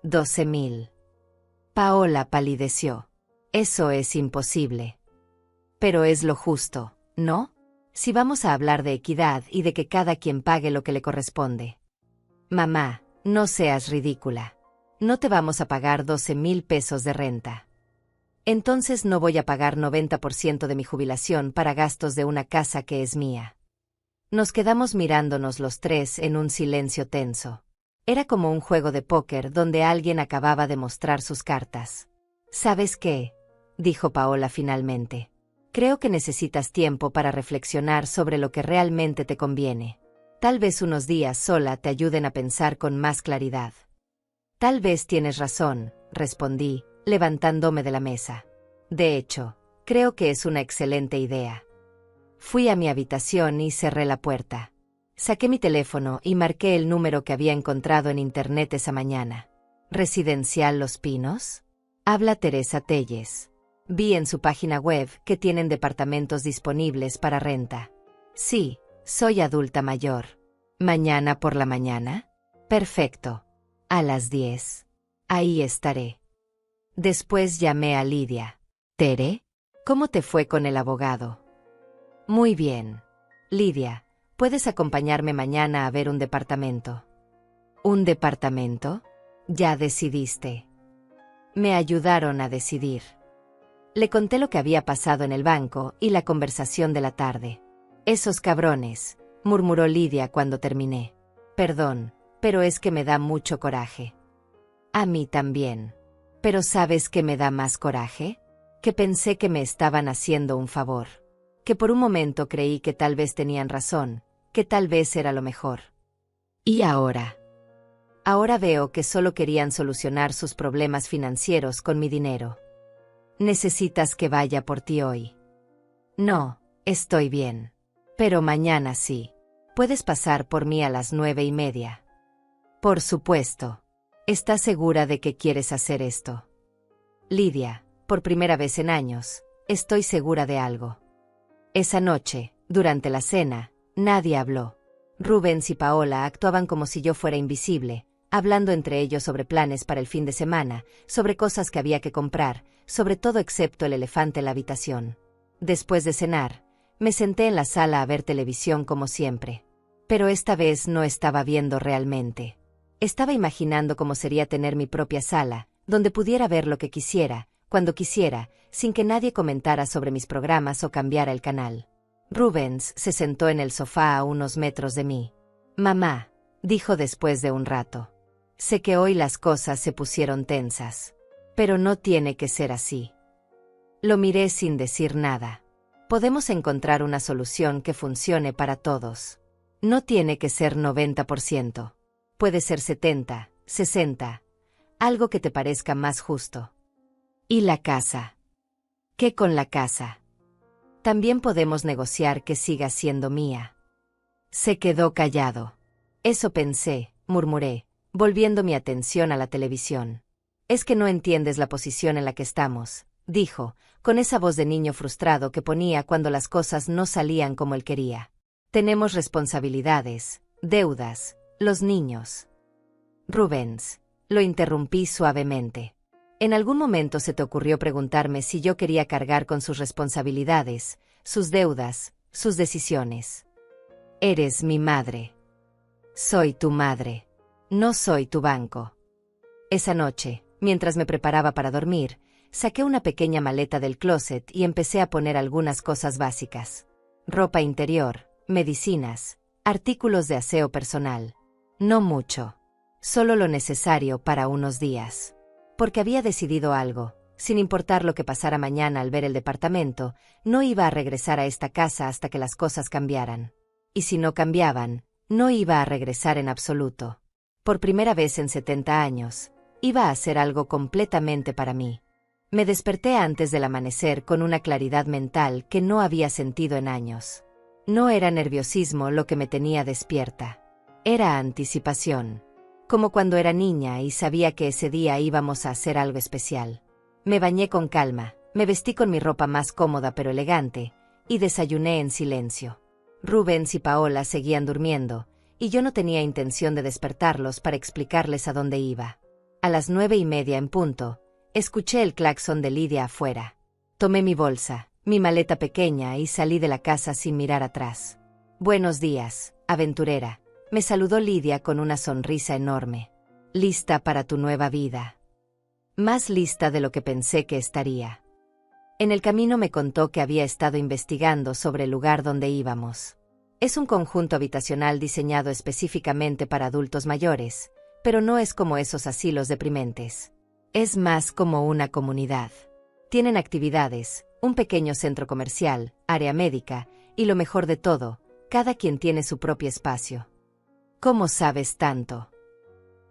12.000. Paola palideció. Eso es imposible. Pero es lo justo, ¿no? Si vamos a hablar de equidad y de que cada quien pague lo que le corresponde. Mamá, no seas ridícula. No te vamos a pagar 12.000 pesos de renta. Entonces no voy a pagar 90% de mi jubilación para gastos de una casa que es mía. Nos quedamos mirándonos los tres en un silencio tenso. Era como un juego de póker donde alguien acababa de mostrar sus cartas. ¿Sabes qué?, dijo Paola finalmente. Creo que necesitas tiempo para reflexionar sobre lo que realmente te conviene. Tal vez unos días sola te ayuden a pensar con más claridad. Tal vez tienes razón, respondí, levantándome de la mesa. De hecho, creo que es una excelente idea. Fui a mi habitación y cerré la puerta. Saqué mi teléfono y marqué el número que había encontrado en internet esa mañana. ¿Residencial Los Pinos? Habla Teresa Telles. Vi en su página web que tienen departamentos disponibles para renta. Sí, soy adulta mayor. ¿Mañana por la mañana? Perfecto. A las 10. Ahí estaré. Después llamé a Lidia. Tere, ¿cómo te fue con el abogado? Muy bien. Lidia, ¿puedes acompañarme mañana a ver un departamento? ¿Un departamento? Ya decidiste. Me ayudaron a decidir. Le conté lo que había pasado en el banco y la conversación de la tarde. Esos cabrones, murmuró Lidia cuando terminé. Perdón, pero es que me da mucho coraje. A mí también. Pero ¿sabes qué me da más coraje? Que pensé que me estaban haciendo un favor. Que por un momento creí que tal vez tenían razón, que tal vez era lo mejor. ¿Y ahora? Ahora veo que solo querían solucionar sus problemas financieros con mi dinero. ¿Necesitas que vaya por ti hoy? No, estoy bien. Pero mañana sí. ¿Puedes pasar por mí a las 9:30? Por supuesto. ¿Estás segura de que quieres hacer esto? Lidia, por primera vez en años, estoy segura de algo. Esa noche, durante la cena, nadie habló. Rubens y Paola actuaban como si yo fuera invisible, hablando entre ellos sobre planes para el fin de semana, sobre cosas que había que comprar, sobre todo excepto el elefante en la habitación. Después de cenar, me senté en la sala a ver televisión como siempre. Pero esta vez no estaba viendo realmente. Estaba imaginando cómo sería tener mi propia sala, donde pudiera ver lo que quisiera, cuando quisiera, sin que nadie comentara sobre mis programas o cambiara el canal. Rubens se sentó en el sofá a unos metros de mí. Mamá, dijo después de un rato. Sé que hoy las cosas se pusieron tensas. Pero no tiene que ser así. Lo miré sin decir nada. Podemos encontrar una solución que funcione para todos. No tiene que ser 90%. Puede ser 70, 60. Algo que te parezca más justo. ¿Y la casa? ¿Qué con la casa? También podemos negociar que siga siendo mía. Se quedó callado. Eso pensé, murmuré, volviendo mi atención a la televisión. Es que no entiendes la posición en la que estamos, dijo, con esa voz de niño frustrado que ponía cuando las cosas no salían como él quería. Tenemos responsabilidades, deudas, los niños. Rubens, lo interrumpí suavemente. ¿En algún momento se te ocurrió preguntarme si yo quería cargar con sus responsabilidades, sus deudas, sus decisiones? Eres mi madre. Soy tu madre. No soy tu banco. Esa noche, mientras me preparaba para dormir, saqué una pequeña maleta del closet y empecé a poner algunas cosas básicas. Ropa interior, medicinas, artículos de aseo personal. No mucho. Solo lo necesario para unos días. Porque había decidido algo. Sin importar lo que pasara mañana al ver el departamento, no iba a regresar a esta casa hasta que las cosas cambiaran. Y si no cambiaban, no iba a regresar en absoluto. Por primera vez en 70 años, iba a hacer algo completamente para mí. Me desperté antes del amanecer con una claridad mental que no había sentido en años. No era nerviosismo lo que me tenía despierta. Era anticipación. como cuando era niña y sabía que ese día íbamos a hacer algo especial. Me bañé con calma, me vestí con mi ropa más cómoda pero elegante, y desayuné en silencio. Rubens y Paola seguían durmiendo, y yo no tenía intención de despertarlos para explicarles a dónde iba. A las 9:30 en punto, escuché el claxon de Lidia afuera. Tomé mi bolsa, mi maleta pequeña y salí de la casa sin mirar atrás. «Buenos días, aventurera», me saludó Lidia con una sonrisa enorme. «¿Lista para tu nueva vida?» Más lista de lo que pensé que estaría. En el camino me contó que había estado investigando sobre el lugar donde íbamos. Es un conjunto habitacional diseñado específicamente para adultos mayores, pero no es como esos asilos deprimentes. Es más como una comunidad. Tienen actividades, un pequeño centro comercial, área médica, y lo mejor de todo, cada quien tiene su propio espacio. ¿Cómo sabes tanto?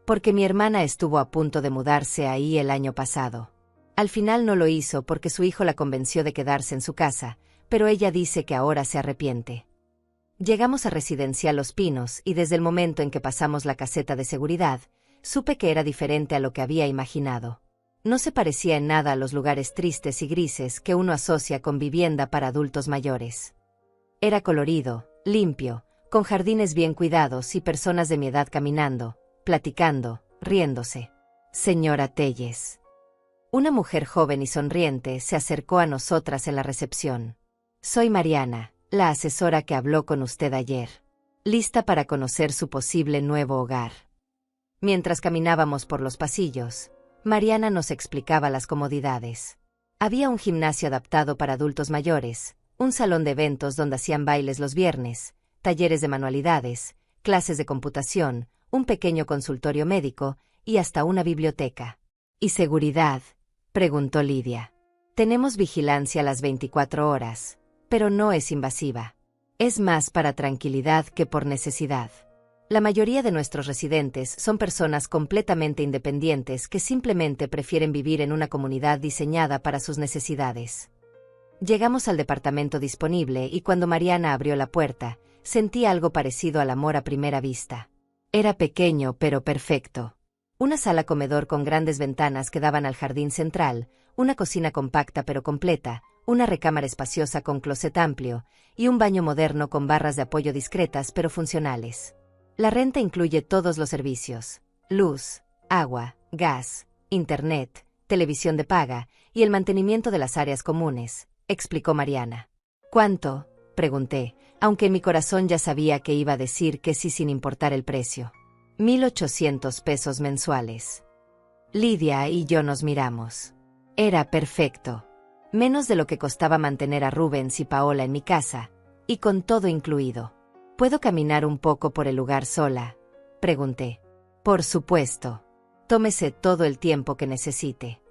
Porque mi hermana estuvo a punto de mudarse ahí el año pasado. Al final no lo hizo porque su hijo la convenció de quedarse en su casa, pero ella dice que ahora se arrepiente. Llegamos a Residencial Los Pinos y desde el momento en que pasamos la caseta de seguridad, supe que era diferente a lo que había imaginado. No se parecía en nada a los lugares tristes y grises que uno asocia con vivienda para adultos mayores. Era colorido, limpio, con jardines bien cuidados y personas de mi edad caminando, platicando, riéndose. «Señora Telles». Una mujer joven y sonriente se acercó a nosotras en la recepción. «Soy Mariana, la asesora que habló con usted ayer. Lista para conocer su posible nuevo hogar». Mientras caminábamos por los pasillos, Mariana nos explicaba las comodidades. Había un gimnasio adaptado para adultos mayores, un salón de eventos donde hacían bailes los viernes, talleres de manualidades, clases de computación, un pequeño consultorio médico y hasta una biblioteca. «¿Y seguridad?», preguntó Lidia. «Tenemos vigilancia las 24 horas, pero no es invasiva. Es más para tranquilidad que por necesidad. La mayoría de nuestros residentes son personas completamente independientes que simplemente prefieren vivir en una comunidad diseñada para sus necesidades». Llegamos al departamento disponible y cuando Mariana abrió la puerta, sentí algo parecido al amor a primera vista. Era pequeño pero perfecto. Una sala comedor con grandes ventanas que daban al jardín central, una cocina compacta pero completa, una recámara espaciosa con closet amplio, y un baño moderno con barras de apoyo discretas pero funcionales. La renta incluye todos los servicios: luz, agua, gas, internet, televisión de paga y el mantenimiento de las áreas comunes, explicó Mariana. «¿Cuánto?», pregunté, aunque en mi corazón ya sabía que iba a decir que sí sin importar el precio. $1,800 mensuales. Lidia y yo nos miramos. Era perfecto. Menos de lo que costaba mantener a Rubens y Paola en mi casa, y con todo incluido. «¿Puedo caminar un poco por el lugar sola?», pregunté. «Por supuesto. Tómese todo el tiempo que necesite».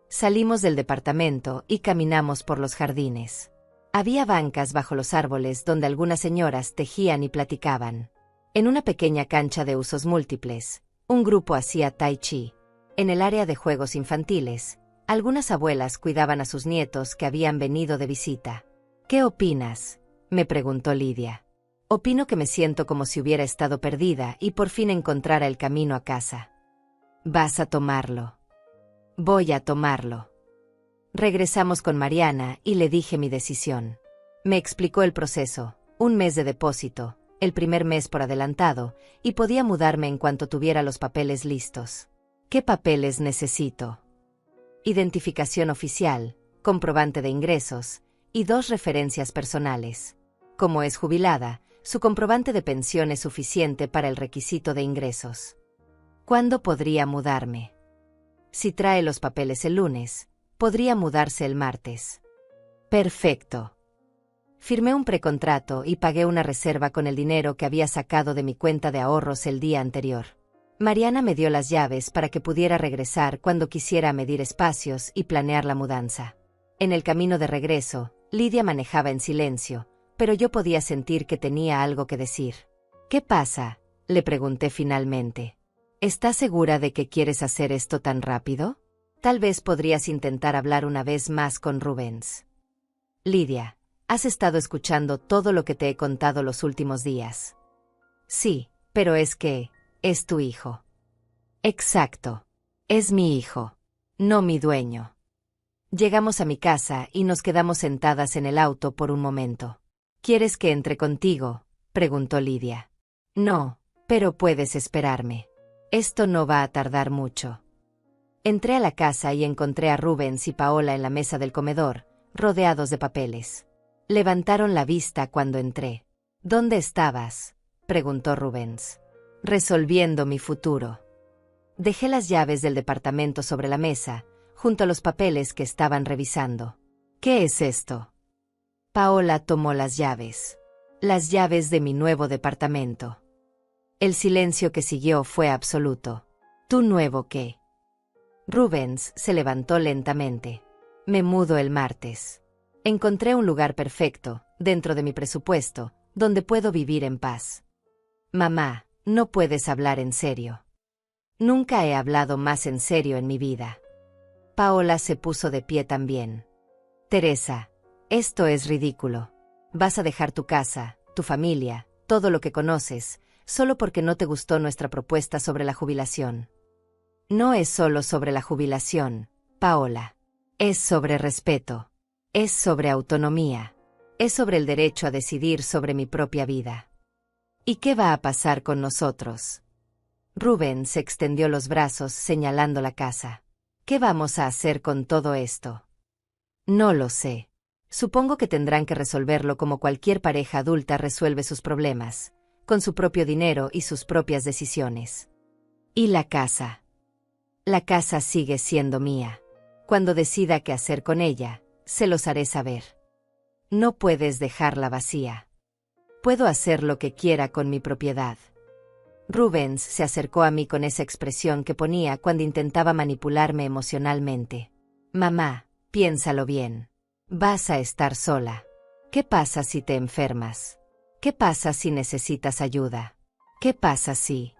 Salimos del departamento y caminamos por los jardines. Había bancas bajo los árboles donde algunas señoras tejían y platicaban. En una pequeña cancha de usos múltiples, un grupo hacía tai chi. En el área de juegos infantiles, algunas abuelas cuidaban a sus nietos que habían venido de visita. «¿Qué opinas?», me preguntó Lidia. «Opino que me siento como si hubiera estado perdida y por fin encontrara el camino a casa». «¿Vas a tomarlo?». «Voy a tomarlo». Regresamos con Mariana y le dije mi decisión. Me explicó el proceso: 1 mes de depósito, el primer mes por adelantado, y podía mudarme en cuanto tuviera los papeles listos. «¿Qué papeles necesito?». «Identificación oficial, comprobante de ingresos, y 2 referencias personales. Como es jubilada, su comprobante de pensión es suficiente para el requisito de ingresos». «¿Cuándo podría mudarme?». «Si trae los papeles el lunes, podría mudarse el martes». «Perfecto». Firmé un precontrato y pagué una reserva con el dinero que había sacado de mi cuenta de ahorros el día anterior. Mariana me dio las llaves para que pudiera regresar cuando quisiera medir espacios y planear la mudanza. En el camino de regreso, Lidia manejaba en silencio, pero yo podía sentir que tenía algo que decir. «¿Qué pasa?», le pregunté finalmente. «¿Estás segura de que quieres hacer esto tan rápido? Tal vez podrías intentar hablar una vez más con Rubens». «Lidia, has estado escuchando todo lo que te he contado los últimos días». «Sí, pero es que es tu hijo». Exacto. Es mi hijo, no mi dueño. Llegamos a mi casa y nos quedamos sentadas en el auto por un momento. ¿Quieres que entre contigo?, preguntó Lidia. No, pero puedes esperarme. Esto no va a tardar mucho. Entré a la casa y encontré a Rubens y Paola en la mesa del comedor, rodeados de papeles. Levantaron la vista cuando entré. ¿Dónde estabas?, preguntó Rubens. Resolviendo mi futuro. Dejé las llaves del departamento sobre la mesa, junto a los papeles que estaban revisando. ¿Qué es esto? Paola tomó las llaves. Las llaves de mi nuevo departamento. El silencio que siguió fue absoluto. ¿Tú nuevo qué? Rubens se levantó lentamente. Me mudo el martes. Encontré un lugar perfecto, dentro de mi presupuesto, donde puedo vivir en paz. Mamá, no puedes hablar en serio. Nunca he hablado más en serio en mi vida. Paola se puso de pie también. Teresa, esto es ridículo. Vas a dejar tu casa, tu familia, todo lo que conoces, solo porque no te gustó nuestra propuesta sobre la jubilación. No es solo sobre la jubilación, Paola. Es sobre respeto. Es sobre autonomía. Es sobre el derecho a decidir sobre mi propia vida. ¿Y qué va a pasar con nosotros? Rubens extendió los brazos señalando la casa. ¿Qué vamos a hacer con todo esto? No lo sé. Supongo que tendrán que resolverlo como cualquier pareja adulta resuelve sus problemas, con su propio dinero y sus propias decisiones. ¿Y la casa? La casa sigue siendo mía. Cuando decida qué hacer con ella, se los haré saber. No puedes dejarla vacía. Puedo hacer lo que quiera con mi propiedad. Rubens se acercó a mí con esa expresión que ponía cuando intentaba manipularme emocionalmente. Mamá, piénsalo bien. Vas a estar sola. ¿Qué pasa si te enfermas? ¿Qué pasa si necesitas ayuda? ¿Qué pasa si?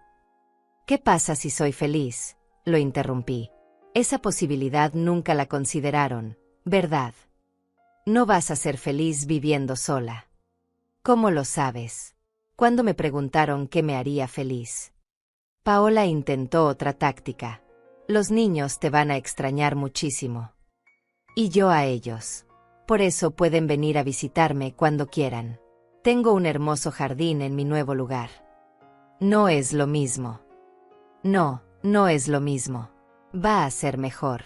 ¿Qué pasa si soy feliz? Lo interrumpí. Esa posibilidad nunca la consideraron, ¿verdad? No vas a ser feliz viviendo sola. ¿Cómo lo sabes? Cuando me preguntaron qué me haría feliz. Paola intentó otra táctica. Los niños te van a extrañar muchísimo. Y yo a ellos. Por eso pueden venir a visitarme cuando quieran. Tengo un hermoso jardín en mi nuevo lugar. No es lo mismo. No, no es lo mismo. Va a ser mejor.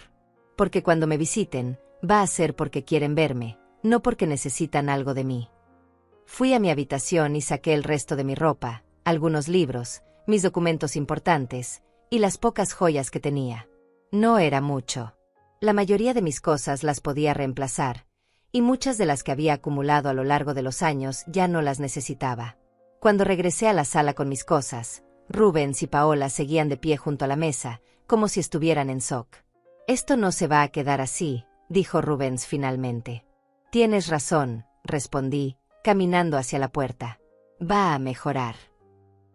Porque cuando me visiten, va a ser porque quieren verme, no porque necesitan algo de mí. Fui a mi habitación y saqué el resto de mi ropa, algunos libros, mis documentos importantes, y las pocas joyas que tenía. No era mucho. La mayoría de mis cosas las podía reemplazar, y muchas de las que había acumulado a lo largo de los años ya no las necesitaba. Cuando regresé a la sala con mis cosas, Rubens y Paola seguían de pie junto a la mesa, como si estuvieran en shock. Esto no se va a quedar así, dijo Rubens finalmente. Tienes razón, respondí, caminando hacia la puerta. Va a mejorar.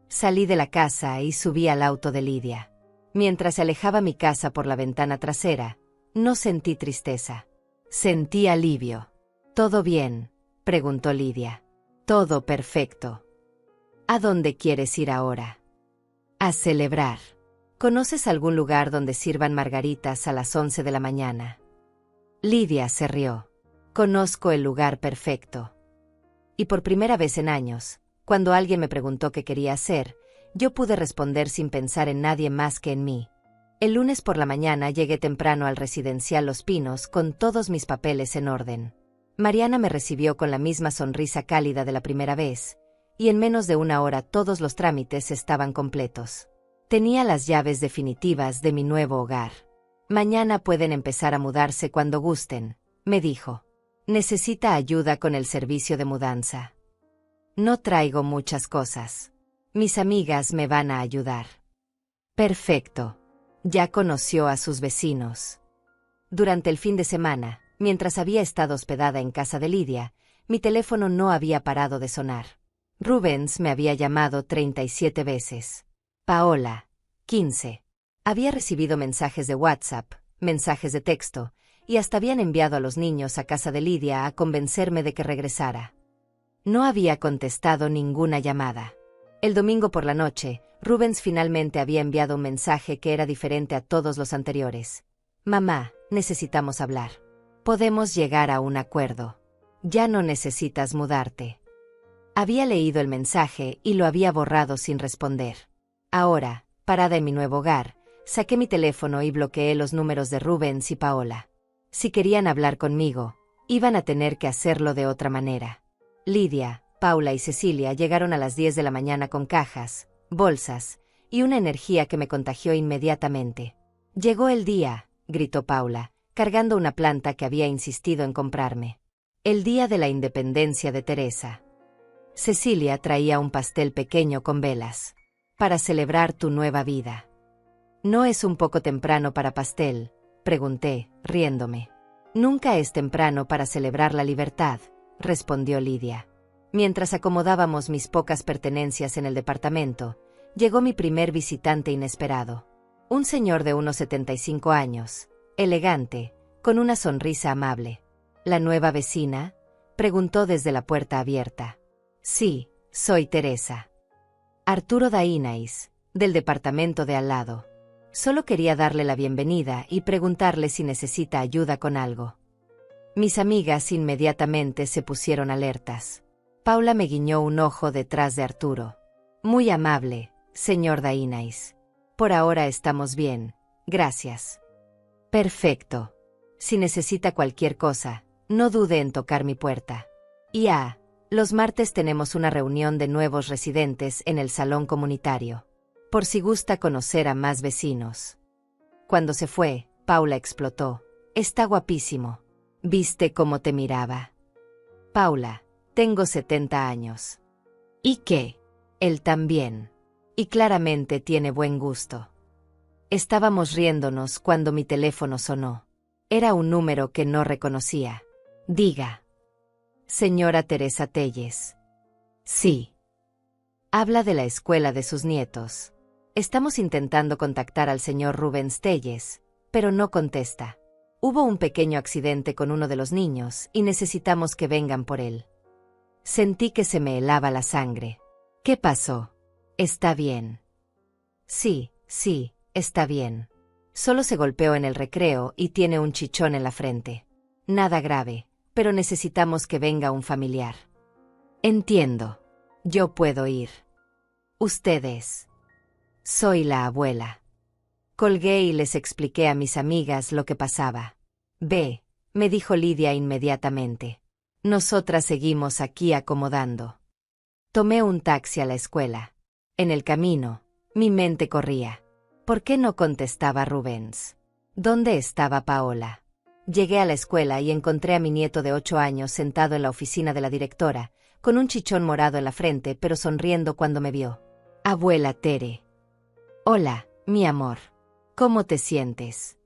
Salí de la casa y subí al auto de Lidia. Mientras se alejaba mi casa por la ventana trasera, no sentí tristeza. Sentí alivio. ¿Todo bien?, preguntó Lidia. Todo perfecto. ¿A dónde quieres ir ahora? A celebrar. ¿Conoces algún lugar donde sirvan margaritas a las 11 de la mañana? Lidia se rió. Conozco el lugar perfecto. Y por primera vez en años, cuando alguien me preguntó qué quería hacer, yo pude responder sin pensar en nadie más que en mí. El lunes por la mañana llegué temprano al residencial Los Pinos con todos mis papeles en orden. Mariana me recibió con la misma sonrisa cálida de la primera vez, y en menos de una hora todos los trámites estaban completos. Tenía las llaves definitivas de mi nuevo hogar. Mañana pueden empezar a mudarse cuando gusten, me dijo. ¿Necesita ayuda con el servicio de mudanza? No traigo muchas cosas. Mis amigas me van a ayudar. Perfecto. Ya conoció a sus vecinos. Durante el fin de semana, mientras había estado hospedada en casa de Lidia, mi teléfono no había parado de sonar. Rubens me había llamado 37 veces. Paola, 15. Había recibido mensajes de WhatsApp, mensajes de texto, y hasta habían enviado a los niños a casa de Lidia a convencerme de que regresara. No había contestado ninguna llamada. El domingo por la noche, Rubens finalmente había enviado un mensaje que era diferente a todos los anteriores. Mamá, necesitamos hablar. Podemos llegar a un acuerdo. Ya no necesitas mudarte. Había leído el mensaje y lo había borrado sin responder. Ahora, parada en mi nuevo hogar, saqué mi teléfono y bloqueé los números de Rubens y Paola. Si querían hablar conmigo, iban a tener que hacerlo de otra manera. Lidia, Paula y Cecilia llegaron a las 10 de la mañana con cajas, bolsas y una energía que me contagió inmediatamente. «Llegó el día», gritó Paula, cargando una planta que había insistido en comprarme. «El día de la independencia de Teresa». Cecilia traía un pastel pequeño con velas. «Para celebrar tu nueva vida». «¿No es un poco temprano para pastel?», pregunté, riéndome. «Nunca es temprano para celebrar la libertad», respondió Lidia. Mientras acomodábamos mis pocas pertenencias en el departamento, llegó mi primer visitante inesperado. Un señor de unos 75 años, elegante, con una sonrisa amable. «¿La nueva vecina?», preguntó desde la puerta abierta. «Sí, soy Teresa. Arturo Dainais, del departamento de al lado. Solo quería darle la bienvenida y preguntarle si necesita ayuda con algo». Mis amigas inmediatamente se pusieron alertas. Paula me guiñó un ojo detrás de Arturo. «Muy amable, señor Dainais. Por ahora estamos bien, gracias». «Perfecto. Si necesita cualquier cosa, no dude en tocar mi puerta. Y los martes tenemos una reunión de nuevos residentes en el salón comunitario. Por si gusta conocer a más vecinos». Cuando se fue, Paula explotó. «Está guapísimo. ¿Viste cómo te miraba?». «Paula, tengo 70 años». «¿Y qué? Él también. Y claramente tiene buen gusto». Estábamos riéndonos cuando mi teléfono sonó. Era un número que no reconocía. «Diga». «Señora Teresa Telles». «Sí». «Habla de la escuela de sus nietos. Estamos intentando contactar al señor Rubens Telles, pero no contesta. Hubo un pequeño accidente con uno de los niños y necesitamos que vengan por él». Sentí que se me helaba la sangre. «¿Qué pasó? ¿Está bien?» Sí, está bien. Solo se golpeó en el recreo y tiene un chichón en la frente. Nada grave, pero necesitamos que venga un familiar». «Entiendo. Yo puedo ir». «¿Ustedes?» «Soy la abuela». Colgué y les expliqué a mis amigas lo que pasaba. «Ve», me dijo Lidia inmediatamente. «Nosotras seguimos aquí acomodando». Tomé un taxi a la escuela. En el camino, mi mente corría. ¿Por qué no contestaba Rubens? ¿Dónde estaba Paola? Llegué a la escuela y encontré a mi nieto de 8 años sentado en la oficina de la directora, con un chichón morado en la frente pero sonriendo cuando me vio. «Abuela Tere». «Hola, mi amor. ¿Cómo te sientes?»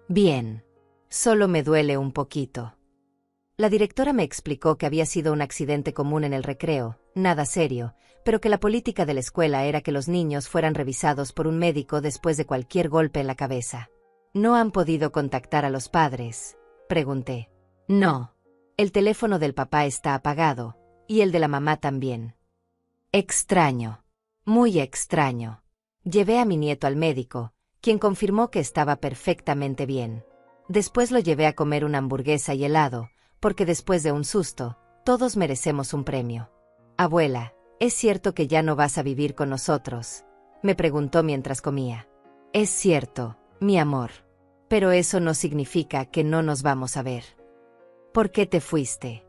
«Bien. Solo me duele un poquito». La directora me explicó que había sido un accidente común en el recreo, nada serio, pero que la política de la escuela era que los niños fueran revisados por un médico después de cualquier golpe en la cabeza. «¿No han podido contactar a los padres?», pregunté. «No. El teléfono del papá está apagado, y el de la mamá también». «Extraño. Muy extraño». Llevé a mi nieto al médico, quien confirmó que estaba perfectamente bien. Después lo llevé a comer una hamburguesa y helado, porque después de un susto, todos merecemos un premio. «Abuela, ¿es cierto que ya no vas a vivir con nosotros?», me preguntó mientras comía. «Es cierto, mi amor. Pero eso no significa que no nos vamos a ver». «¿Por qué te fuiste?».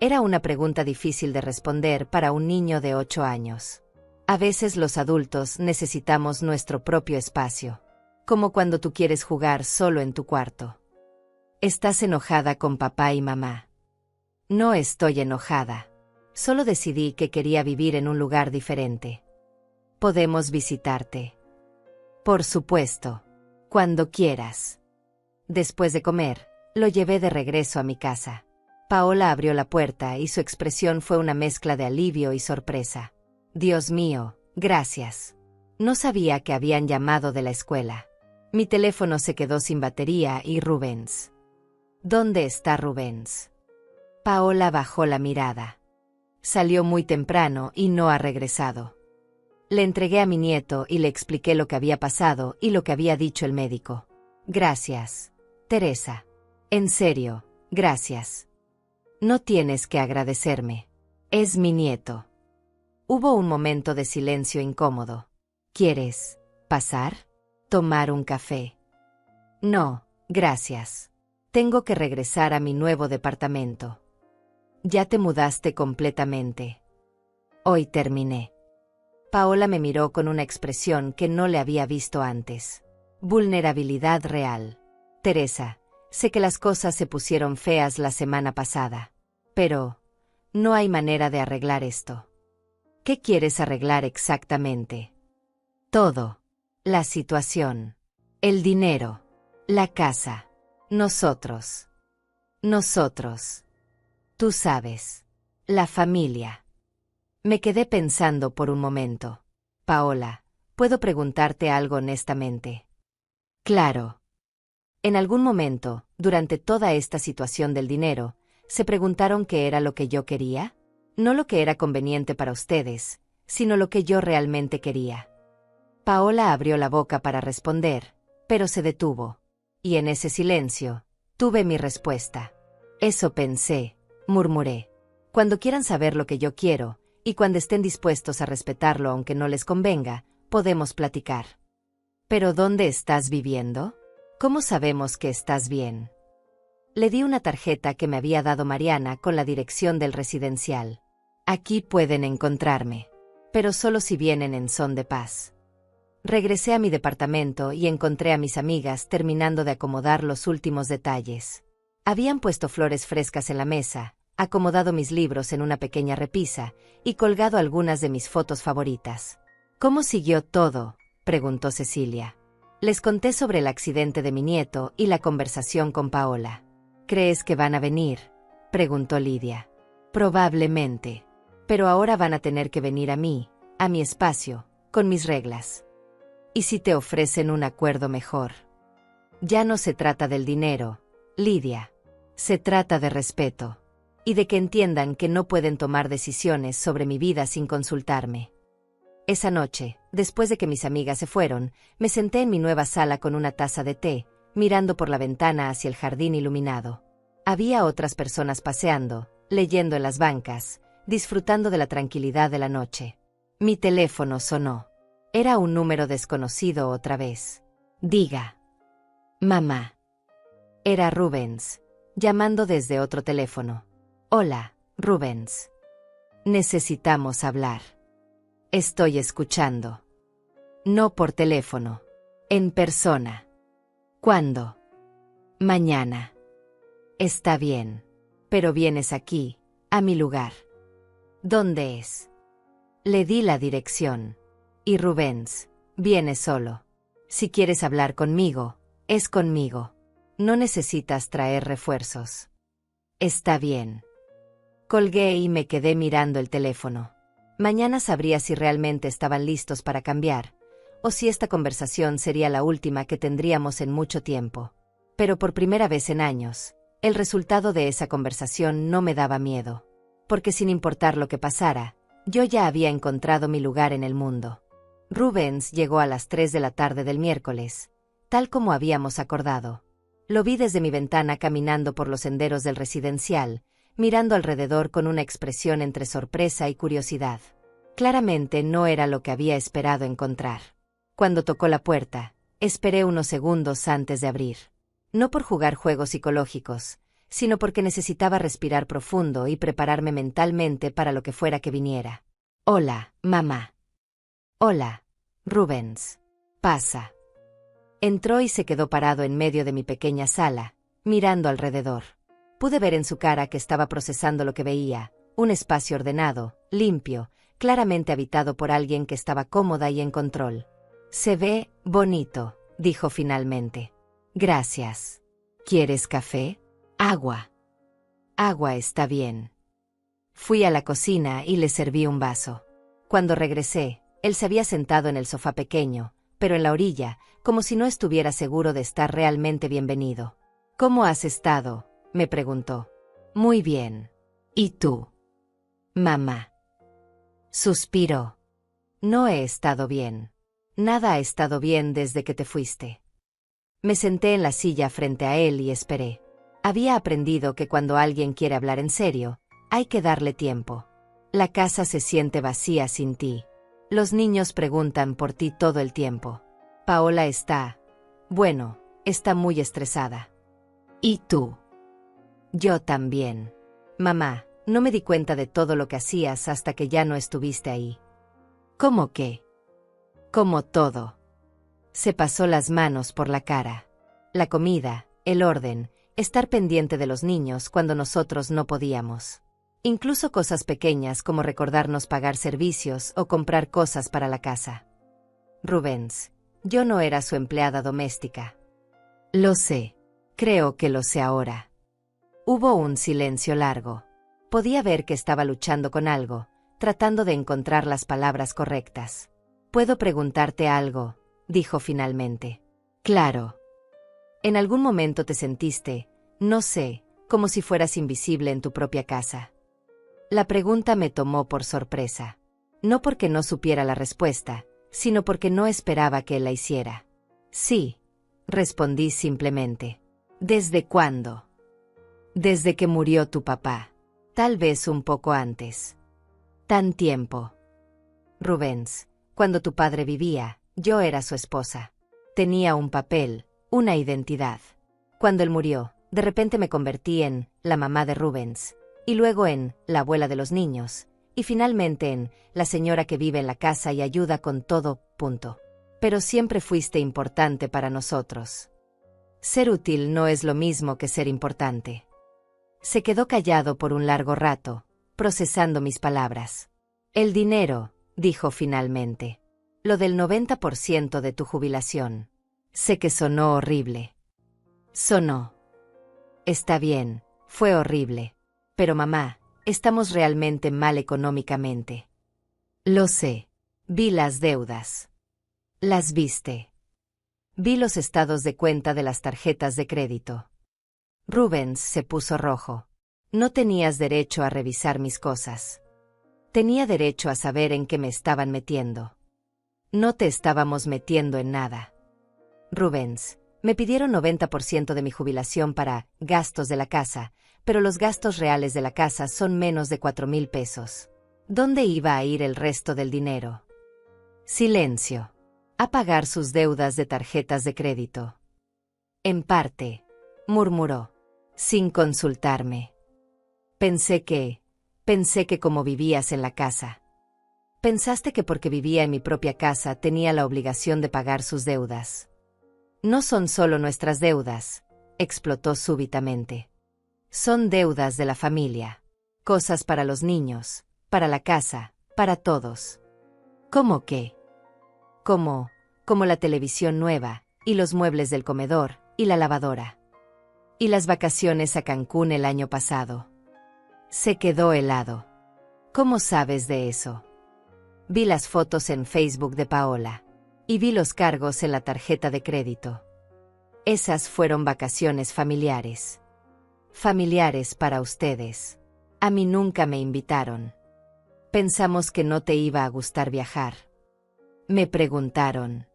Era una pregunta difícil de responder para un niño de 8 años. A veces los adultos necesitamos nuestro propio espacio. Como cuando tú quieres jugar solo en tu cuarto. «¿Estás enojada con papá y mamá?». «No estoy enojada. Solo decidí que quería vivir en un lugar diferente». «¿Podemos visitarte?». «Por supuesto. Cuando quieras». Después de comer, lo llevé de regreso a mi casa. Paola abrió la puerta y su expresión fue una mezcla de alivio y sorpresa. «Dios mío, gracias. No sabía que habían llamado de la escuela». Mi teléfono se quedó sin batería y Rubens. «¿Dónde está Rubens?». Paola bajó la mirada. «Salió muy temprano y no ha regresado». Le entregué a mi nieto y le expliqué lo que había pasado y lo que había dicho el médico. Gracias, Teresa. En serio, gracias. No tienes que agradecerme. Es mi nieto. Hubo un momento de silencio incómodo. ¿Quieres pasar? ¿Tomar un café? No, gracias. Tengo que regresar a mi nuevo departamento. Ya te mudaste completamente. Hoy terminé. Paola me miró con una expresión que no le había visto antes. Vulnerabilidad real. Teresa, sé que las cosas se pusieron feas la semana pasada. Pero no hay manera de arreglar esto. ¿Qué quieres arreglar exactamente? Todo. La situación. El dinero. La casa. Nosotros. Nosotros. Tú sabes. La familia. Me quedé pensando por un momento. Paola, ¿puedo preguntarte algo honestamente? Claro. En algún momento, durante toda esta situación del dinero, ¿se preguntaron qué era lo que yo quería? No lo que era conveniente para ustedes, sino lo que yo realmente quería. Paola abrió la boca para responder, pero se detuvo. Y en ese silencio, tuve mi respuesta. Eso pensé, murmuré. Cuando quieran saber lo que yo quiero, y cuando estén dispuestos a respetarlo aunque no les convenga, podemos platicar. ¿Pero dónde estás viviendo? ¿Cómo sabemos que estás bien? Le di una tarjeta que me había dado Mariana con la dirección del residencial. Aquí pueden encontrarme, pero solo si vienen en son de paz. Regresé a mi departamento y encontré a mis amigas terminando de acomodar los últimos detalles. Habían puesto flores frescas en la mesa, acomodado mis libros en una pequeña repisa y colgado algunas de mis fotos favoritas. ¿Cómo siguió todo?, preguntó Cecilia. Les conté sobre el accidente de mi nieto y la conversación con Paola. ¿Crees que van a venir?, preguntó Lidia. Probablemente. Pero ahora van a tener que venir a mí, a mi espacio, con mis reglas. ¿Y si te ofrecen un acuerdo mejor? Ya no se trata del dinero, Lidia. Se trata de respeto. Y de que entiendan que no pueden tomar decisiones sobre mi vida sin consultarme. Esa noche, después de que mis amigas se fueron, me senté en mi nueva sala con una taza de té, mirando por la ventana hacia el jardín iluminado. Había otras personas paseando, leyendo en las bancas, disfrutando de la tranquilidad de la noche. Mi teléfono sonó. Era un número desconocido otra vez. Diga. Mamá. Era Rubens, llamando desde otro teléfono. Hola, Rubens. Necesitamos hablar. Estoy escuchando. No por teléfono. En persona. ¿Cuándo? Mañana. Está bien. Pero vienes aquí, a mi lugar. ¿Dónde es? Le di la dirección. Y Rubens, viene solo. Si quieres hablar conmigo, es conmigo. No necesitas traer refuerzos. Está bien. Colgué y me quedé mirando el teléfono. Mañana sabría si realmente estaban listos para cambiar, o si esta conversación sería la última que tendríamos en mucho tiempo. Pero por primera vez en años, el resultado de esa conversación no me daba miedo. Porque sin importar lo que pasara, yo ya había encontrado mi lugar en el mundo. Rubens llegó a las 3 de la tarde del miércoles, tal como habíamos acordado. Lo vi desde mi ventana caminando por los senderos del residencial, mirando alrededor con una expresión entre sorpresa y curiosidad. Claramente no era lo que había esperado encontrar. Cuando tocó la puerta, esperé unos segundos antes de abrir. No por jugar juegos psicológicos, sino porque necesitaba respirar profundo y prepararme mentalmente para lo que fuera que viniera. Hola, mamá. Hola, Rubens. Pasa. Entró y se quedó parado en medio de mi pequeña sala, mirando alrededor. Pude ver en su cara que estaba procesando lo que veía, un espacio ordenado, limpio, claramente habitado por alguien que estaba cómoda y en control. Se ve bonito, dijo finalmente. Gracias. ¿Quieres café? Agua. Agua está bien. Fui a la cocina y le serví un vaso. Cuando regresé, él se había sentado en el sofá pequeño, pero en la orilla, como si no estuviera seguro de estar realmente bienvenido. ¿Cómo has estado?, me preguntó. Muy bien. ¿Y tú? Mamá. Suspiró. No he estado bien. Nada ha estado bien desde que te fuiste. Me senté en la silla frente a él y esperé. Había aprendido que cuando alguien quiere hablar en serio, hay que darle tiempo. La casa se siente vacía sin ti. Los niños preguntan por ti todo el tiempo. Paola está muy estresada. ¿Y tú? Yo también. Mamá, no me di cuenta de todo lo que hacías hasta que ya no estuviste ahí. ¿Cómo qué? Como todo. Se pasó las manos por la cara. La comida, el orden, estar pendiente de los niños cuando nosotros no podíamos. Incluso cosas pequeñas como recordarnos pagar servicios o comprar cosas para la casa. Rubens, yo no era su empleada doméstica. Lo sé. Creo que lo sé ahora. Hubo un silencio largo. Podía ver que estaba luchando con algo, tratando de encontrar las palabras correctas. ¿Puedo preguntarte algo?, dijo finalmente. Claro. En algún momento te sentiste, no sé, como si fueras invisible en tu propia casa. La pregunta me tomó por sorpresa. No porque no supiera la respuesta, sino porque no esperaba que él la hiciera. Sí, respondí simplemente. ¿Desde cuándo? Desde que murió tu papá. Tal vez un poco antes. ¿Tan tiempo? Rubens, cuando tu padre vivía, yo era su esposa. Tenía un papel, una identidad. Cuando él murió, de repente me convertí en la mamá de Rubens, y luego en la abuela de los niños, y finalmente en la señora que vive en la casa y ayuda con todo, punto. Pero siempre fuiste importante para nosotros. Ser útil no es lo mismo que ser importante. Se quedó callado por un largo rato, procesando mis palabras. El dinero, dijo finalmente. Lo del 90% de tu jubilación. Sé que sonó horrible. Sonó. Está bien, fue horrible. Pero mamá, estamos realmente mal económicamente. Lo sé. Vi las deudas. ¿Las viste? Vi los estados de cuenta de las tarjetas de crédito. Rubens se puso rojo. No tenías derecho a revisar mis cosas. Tenía derecho a saber en qué me estaban metiendo. No te estábamos metiendo en nada. Rubens, me pidieron 90% de mi jubilación para gastos de la casa, pero los gastos reales de la casa son menos de 4,000 pesos. ¿Dónde iba a ir el resto del dinero? Silencio. A pagar sus deudas de tarjetas de crédito. En parte, murmuró, sin consultarme. Pensé que como vivías en la casa. Pensaste que porque vivía en mi propia casa tenía la obligación de pagar sus deudas. No son solo nuestras deudas, explotó súbitamente. Son deudas de la familia. Cosas para los niños, para la casa, para todos. ¿Cómo qué? Como la televisión nueva, y los muebles del comedor, y la lavadora. Y las vacaciones a Cancún el año pasado. Se quedó helado. ¿Cómo sabes de eso? Vi las fotos en Facebook de Paola. Y vi los cargos en la tarjeta de crédito. Esas fueron vacaciones familiares. Familiares para ustedes. A mí nunca me invitaron. Pensamos que no te iba a gustar viajar. Me preguntaron.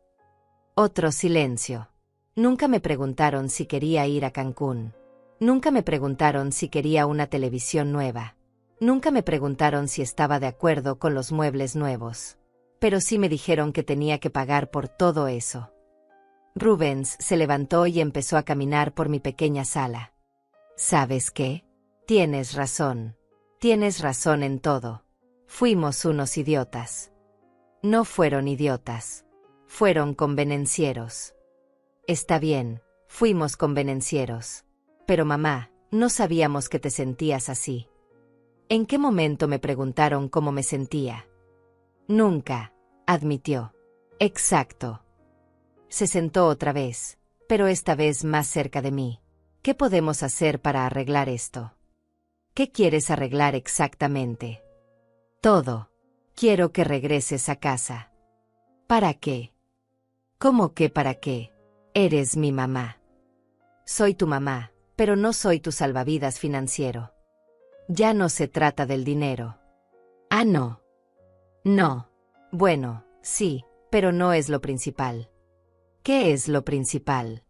Otro silencio. Nunca me preguntaron si quería ir a Cancún. Nunca me preguntaron si quería una televisión nueva. Nunca me preguntaron si estaba de acuerdo con los muebles nuevos. Pero sí me dijeron que tenía que pagar por todo eso. Rubens se levantó y empezó a caminar por mi pequeña sala. ¿Sabes qué? Tienes razón. Tienes razón en todo. Fuimos unos idiotas. No fueron idiotas. Fueron convenencieros. Está bien, fuimos convenencieros. Pero mamá, no sabíamos que te sentías así. ¿En qué momento me preguntaron cómo me sentía? Nunca, admitió. Exacto. Se sentó otra vez, pero esta vez más cerca de mí. ¿Qué podemos hacer para arreglar esto? ¿Qué quieres arreglar exactamente? Todo. Quiero que regreses a casa. ¿Para qué? ¿Cómo que para qué? Eres mi mamá. Soy tu mamá, pero no soy tu salvavidas financiero. Ya no se trata del dinero. Ah, no. No. Bueno, Sí, pero no es lo principal. ¿Qué es lo principal?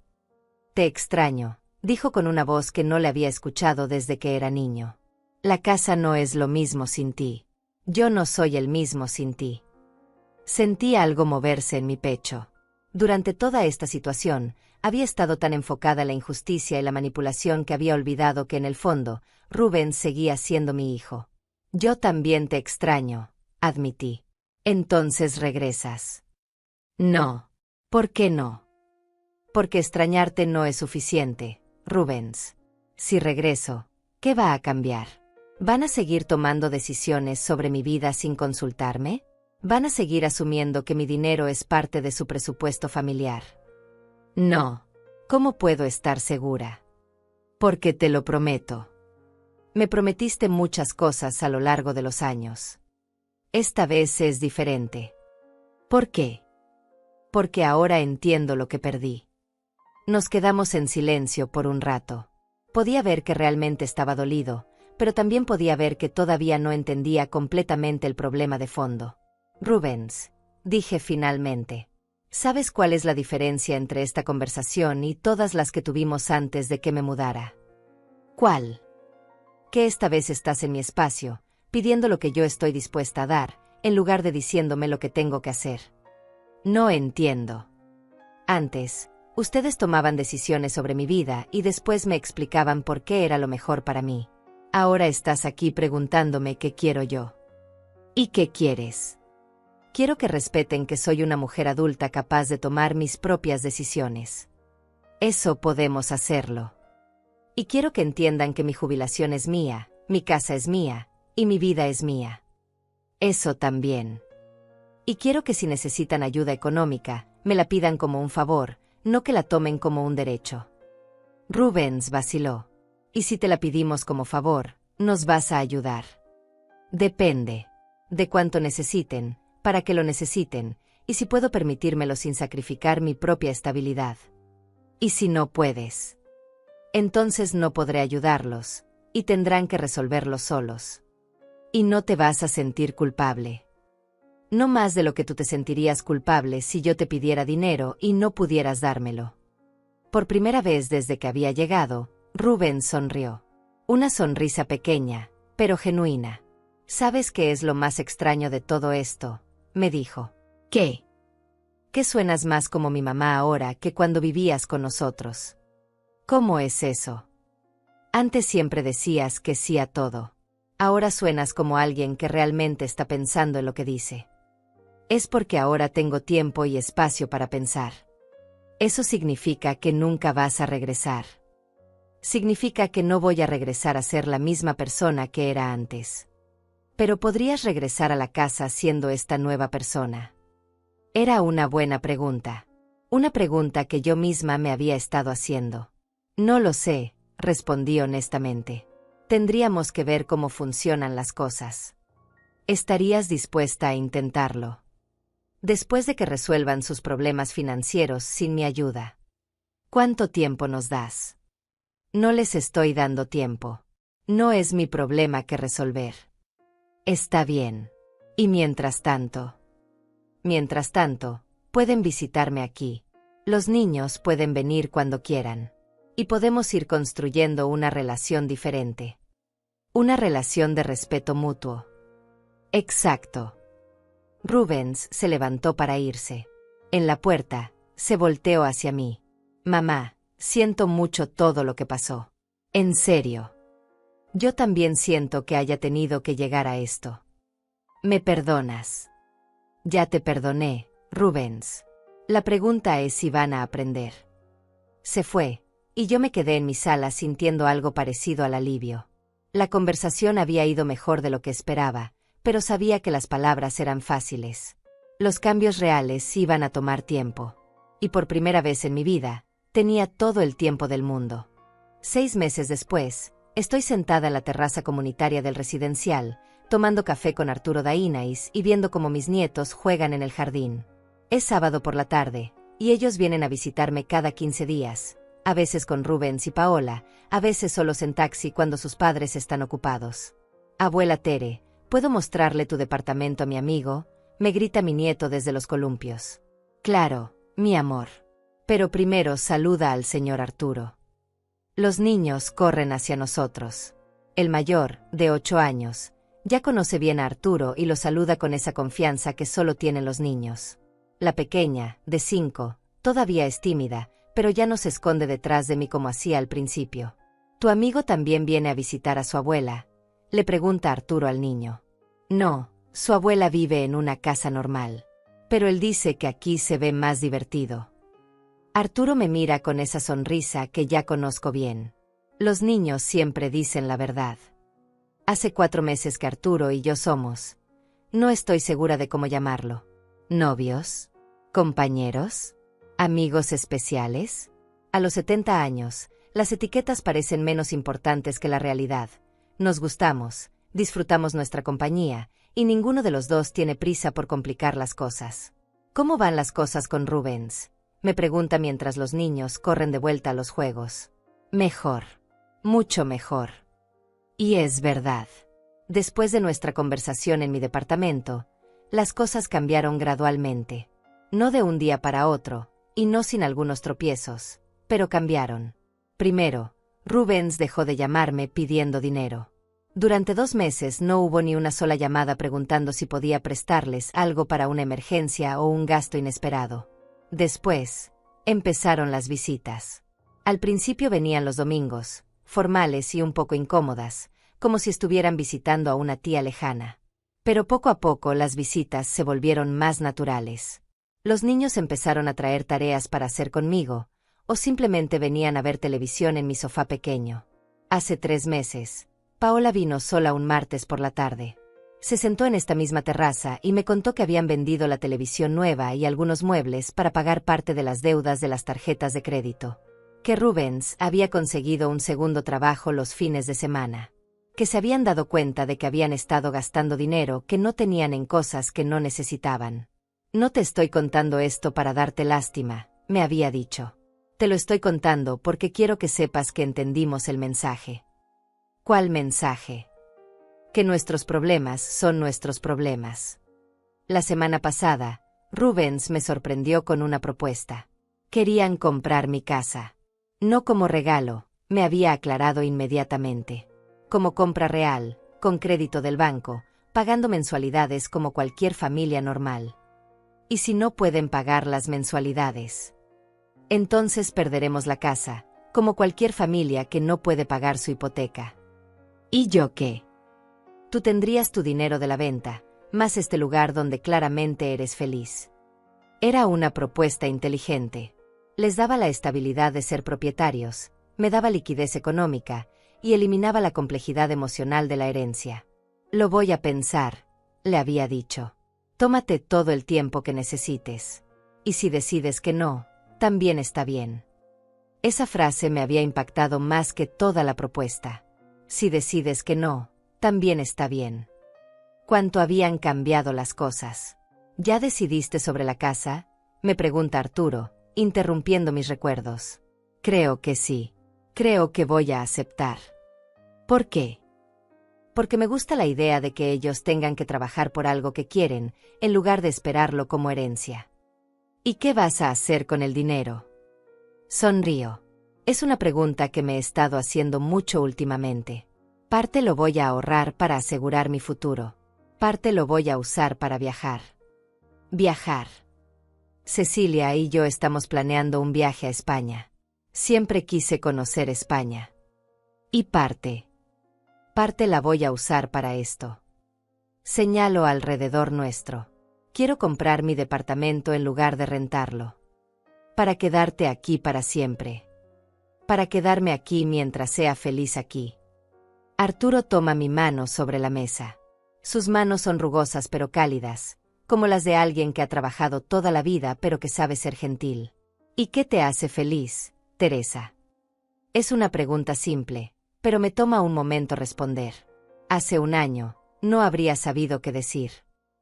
Te extraño, dijo con una voz que no le había escuchado desde que era niño. La casa no es lo mismo sin ti. Yo no soy el mismo sin ti. Sentí algo moverse en mi pecho. Durante toda esta situación, había estado tan enfocada en la injusticia y la manipulación que había olvidado que en el fondo, Rubens seguía siendo mi hijo. Yo también te extraño, admití. Entonces regresas. No. ¿Por qué no? Porque extrañarte no es suficiente, Rubens. Si regreso, ¿qué va a cambiar? ¿Van a seguir tomando decisiones sobre mi vida sin consultarme? ¿Van a seguir asumiendo que mi dinero es parte de su presupuesto familiar? No. ¿Cómo puedo estar segura? Porque te lo prometo. Me prometiste muchas cosas a lo largo de los años. Esta vez es diferente. ¿Por qué? Porque ahora entiendo lo que perdí. Nos quedamos en silencio por un rato. Podía ver que realmente estaba dolido, pero también podía ver que todavía no entendía completamente el problema de fondo. Rubens, dije finalmente. ¿Sabes cuál es la diferencia entre esta conversación y todas las que tuvimos antes de que me mudara? ¿Cuál? Que esta vez estás en mi espacio, pidiendo lo que yo estoy dispuesta a dar, en lugar de diciéndome lo que tengo que hacer. No entiendo. Antes, ustedes tomaban decisiones sobre mi vida y después me explicaban por qué era lo mejor para mí. Ahora estás aquí preguntándome qué quiero yo. ¿Y qué quieres? Quiero que respeten que soy una mujer adulta capaz de tomar mis propias decisiones. Eso podemos hacerlo. Y quiero que entiendan que mi jubilación es mía, mi casa es mía, y mi vida es mía. Eso también. Y quiero que si necesitan ayuda económica, me la pidan como un favor, no que la tomen como un derecho. Rubens vaciló. ¿Y si te la pedimos como favor, nos vas a ayudar? Depende. De cuánto necesiten, para que lo necesiten, y si puedo permitírmelo sin sacrificar mi propia estabilidad. ¿Y si no puedes? Entonces no podré ayudarlos, y tendrán que resolverlo solos. Y no te vas a sentir culpable. No más de lo que tú te sentirías culpable si yo te pidiera dinero y no pudieras dármelo. Por primera vez desde que había llegado, Rubens sonrió. Una sonrisa pequeña, pero genuina. ¿Sabes qué es lo más extraño de todo esto?, me dijo. ¿Qué? Que suenas más como mi mamá ahora que cuando vivías con nosotros. ¿Cómo es eso? Antes siempre decías que sí a todo. Ahora suenas como alguien que realmente está pensando en lo que dice. Es porque ahora tengo tiempo y espacio para pensar. Eso significa que nunca vas a regresar. Significa que no voy a regresar a ser la misma persona que era antes. Pero podrías regresar a la casa siendo esta nueva persona. Era una buena pregunta. Una pregunta que yo misma me había estado haciendo. No lo sé, respondí honestamente. Tendríamos que ver cómo funcionan las cosas. ¿Estarías dispuesta a intentarlo? Después de que resuelvan sus problemas financieros sin mi ayuda. ¿Cuánto tiempo nos das? No les estoy dando tiempo. No es mi problema que resolver. Está bien. Y mientras tanto, pueden visitarme aquí. Los niños pueden venir cuando quieran. Y podemos ir construyendo una relación diferente. Una relación de respeto mutuo. Exacto. Rubens se levantó para irse. En la puerta, se volteó hacia mí. Mamá, siento mucho todo lo que pasó. En serio. Yo también siento que haya tenido que llegar a esto. ¿Me perdonas? Ya te perdoné, Rubens. La pregunta es si van a aprender. Se fue, y yo me quedé en mi sala sintiendo algo parecido al alivio. La conversación había ido mejor de lo que esperaba, pero sabía que las palabras eran fáciles. Los cambios reales iban a tomar tiempo. Y por primera vez en mi vida, tenía todo el tiempo del mundo. 6 meses después, estoy sentada en la terraza comunitaria del residencial, tomando café con Arturo Dainais y viendo cómo mis nietos juegan en el jardín. Es sábado por la tarde, y ellos vienen a visitarme cada 15 días, a veces con Rubens y Paola, a veces solos en taxi cuando sus padres están ocupados. Abuela Tere, ¿puedo mostrarle tu departamento a mi amigo? me grita mi nieto desde los columpios. Claro, mi amor. Pero primero saluda al señor Arturo. Los niños corren hacia nosotros. El mayor, de 8 años, ya conoce bien a Arturo y lo saluda con esa confianza que solo tienen los niños. La pequeña, de 5, todavía es tímida, pero ya no se esconde detrás de mí como hacía al principio. ¿Tu amigo también viene a visitar a su abuela?, le pregunta Arturo al niño. No, su abuela vive en una casa normal. Pero él dice que aquí se ve más divertido. Arturo me mira con esa sonrisa que ya conozco bien. Los niños siempre dicen la verdad. Hace 4 meses que Arturo y yo somos, no estoy segura de cómo llamarlo, novios, compañeros, amigos especiales. A los 70 años, las etiquetas parecen menos importantes que la realidad. Nos gustamos, disfrutamos nuestra compañía, y ninguno de los dos tiene prisa por complicar las cosas. ¿Cómo van las cosas con Rubens?, me pregunta mientras los niños corren de vuelta a los juegos. Mejor. Mucho mejor. Y es verdad. Después de nuestra conversación en mi departamento, las cosas cambiaron gradualmente. No de un día para otro, y no sin algunos tropiezos, pero cambiaron. Primero, Rubens dejó de llamarme pidiendo dinero. Durante 2 meses no hubo ni una sola llamada preguntando si podía prestarles algo para una emergencia o un gasto inesperado. Después, empezaron las visitas. Al principio venían los domingos, formales y un poco incómodas, como si estuvieran visitando a una tía lejana. Pero poco a poco las visitas se volvieron más naturales. Los niños empezaron a traer tareas para hacer conmigo, o simplemente venían a ver televisión en mi sofá pequeño. Hace 3 meses, Paola vino sola un martes por la tarde. Se sentó en esta misma terraza y me contó que habían vendido la televisión nueva y algunos muebles para pagar parte de las deudas de las tarjetas de crédito. Que Rubens había conseguido un segundo trabajo los fines de semana. Que se habían dado cuenta de que habían estado gastando dinero que no tenían en cosas que no necesitaban. No te estoy contando esto para darte lástima, me había dicho. Te lo estoy contando porque quiero que sepas que entendimos el mensaje. ¿Cuál mensaje? Que nuestros problemas son nuestros problemas. La semana pasada, Rubens me sorprendió con una propuesta. Querían comprar mi casa. No como regalo, me había aclarado inmediatamente. Como compra real, con crédito del banco, pagando mensualidades como cualquier familia normal. ¿Y si no pueden pagar las mensualidades? Entonces perderemos la casa, como cualquier familia que no puede pagar su hipoteca. ¿Y yo qué? Tú tendrías tu dinero de la venta, más este lugar donde claramente eres feliz. Era una propuesta inteligente. Les daba la estabilidad de ser propietarios, me daba liquidez económica, y eliminaba la complejidad emocional de la herencia. Lo voy a pensar, le había dicho. Tómate todo el tiempo que necesites. Y si decides que no, también está bien. Esa frase me había impactado más que toda la propuesta. Si decides que no, también está bien. ¿Cuánto habían cambiado las cosas? ¿Ya decidiste sobre la casa?, me pregunta Arturo, interrumpiendo mis recuerdos. Creo que sí. Creo que voy a aceptar. ¿Por qué? Porque me gusta la idea de que ellos tengan que trabajar por algo que quieren, en lugar de esperarlo como herencia. ¿Y qué vas a hacer con el dinero? Sonrío. Es una pregunta que me he estado haciendo mucho últimamente. Parte lo voy a ahorrar para asegurar mi futuro. Parte lo voy a usar para viajar. Viajar. Cecilia y yo estamos planeando un viaje a España. Siempre quise conocer España. Y parte la voy a usar para esto. Señalo alrededor nuestro. Quiero comprar mi departamento en lugar de rentarlo. Para quedarte aquí para siempre. Para quedarme aquí mientras sea feliz aquí. Arturo toma mi mano sobre la mesa. Sus manos son rugosas pero cálidas, como las de alguien que ha trabajado toda la vida pero que sabe ser gentil. ¿Y qué te hace feliz, Teresa? Es una pregunta simple, pero me toma un momento responder. Hace 1 año, no habría sabido qué decir.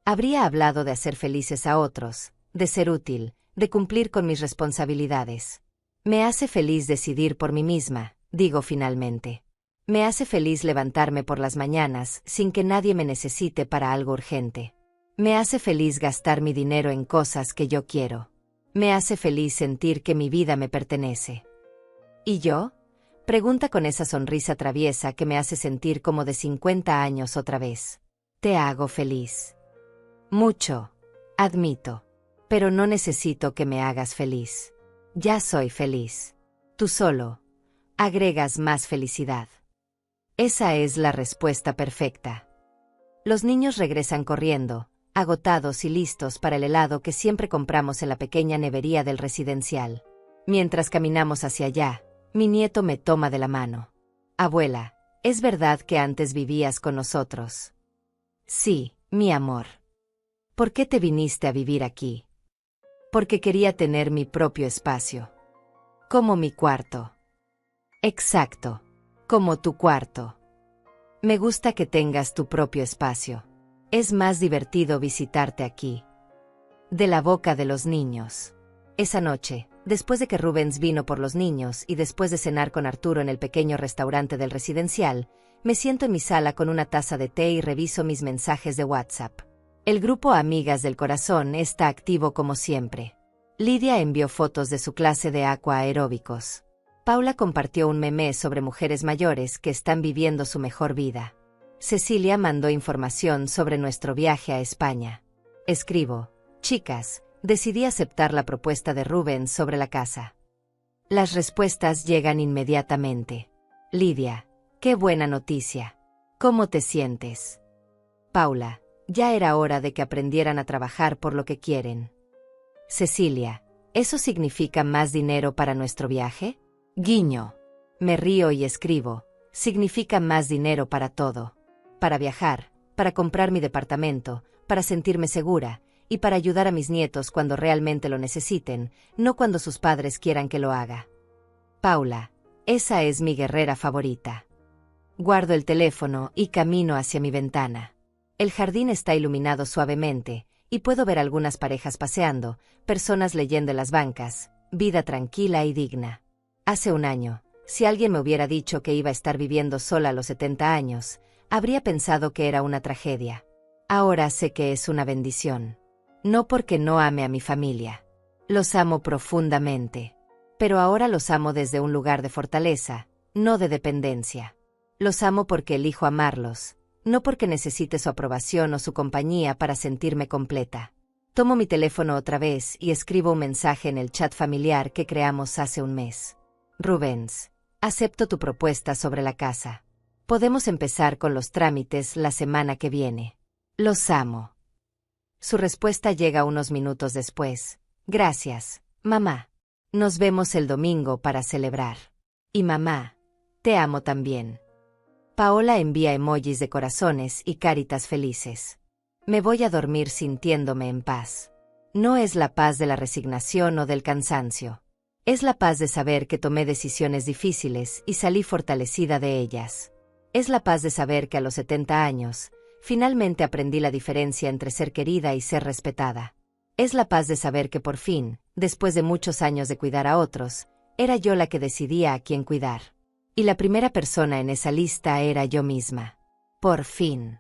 Habría hablado de hacer felices a otros, de ser útil, de cumplir con mis responsabilidades. Me hace feliz decidir por mí misma, digo finalmente. Me hace feliz levantarme por las mañanas sin que nadie me necesite para algo urgente. Me hace feliz gastar mi dinero en cosas que yo quiero. Me hace feliz sentir que mi vida me pertenece. ¿Y yo? Pregunta con esa sonrisa traviesa que me hace sentir como de 50 años otra vez. Te hago feliz. Mucho, admito. Pero no necesito que me hagas feliz. Ya soy feliz. Tú solo agregas más felicidad. Esa es la respuesta perfecta. Los niños regresan corriendo, agotados y listos para el helado que siempre compramos en la pequeña nevería del residencial. Mientras caminamos hacia allá, mi nieto me toma de la mano. Abuela, ¿es verdad que antes vivías con nosotros? Sí, mi amor. ¿Por qué te viniste a vivir aquí? Porque quería tener mi propio espacio. Como mi cuarto. Exacto, como tu cuarto. Me gusta que tengas tu propio espacio. Es más divertido visitarte aquí. De la boca de los niños. Esa noche, después de que Rubens vino por los niños y después de cenar con Arturo en el pequeño restaurante del residencial, me siento en mi sala con una taza de té y reviso mis mensajes de WhatsApp. El grupo Amigas del Corazón está activo como siempre. Lidia envió fotos de su clase de aquaeróbicos. Paula compartió un meme sobre mujeres mayores que están viviendo su mejor vida. Cecilia mandó información sobre nuestro viaje a España. Escribo: chicas, decidí aceptar la propuesta de Rubens sobre la casa. Las respuestas llegan inmediatamente. Lidia: qué buena noticia. ¿Cómo te sientes? Paula: ya era hora de que aprendieran a trabajar por lo que quieren. Cecilia: ¿eso significa más dinero para nuestro viaje? Guiño. Me río y escribo: significa más dinero para todo. Para viajar, para comprar mi departamento, para sentirme segura, y para ayudar a mis nietos cuando realmente lo necesiten, no cuando sus padres quieran que lo haga. Paula: esa es mi guerrera favorita. Guardo el teléfono y camino hacia mi ventana. El jardín está iluminado suavemente, y puedo ver algunas parejas paseando, personas leyendo en las bancas, vida tranquila y digna. Hace un año, si alguien me hubiera dicho que iba a estar viviendo sola a los 70 años, habría pensado que era una tragedia. Ahora sé que es una bendición. No porque no ame a mi familia. Los amo profundamente. Pero ahora los amo desde un lugar de fortaleza, no de dependencia. Los amo porque elijo amarlos, no porque necesite su aprobación o su compañía para sentirme completa. Tomo mi teléfono otra vez y escribo un mensaje en el chat familiar que creamos hace un mes. Rubens, acepto tu propuesta sobre la casa. Podemos empezar con los trámites la semana que viene. Los amo. Su respuesta llega unos minutos después. Gracias, mamá. Nos vemos el domingo para celebrar. Y mamá, te amo también. Paola envía emojis de corazones y caritas felices. Me voy a dormir sintiéndome en paz. No es la paz de la resignación o del cansancio. Es la paz de saber que tomé decisiones difíciles y salí fortalecida de ellas. Es la paz de saber que a los 70 años, finalmente aprendí la diferencia entre ser querida y ser respetada. Es la paz de saber que por fin, después de muchos años de cuidar a otros, era yo la que decidía a quién cuidar. Y la primera persona en esa lista era yo misma. Por fin.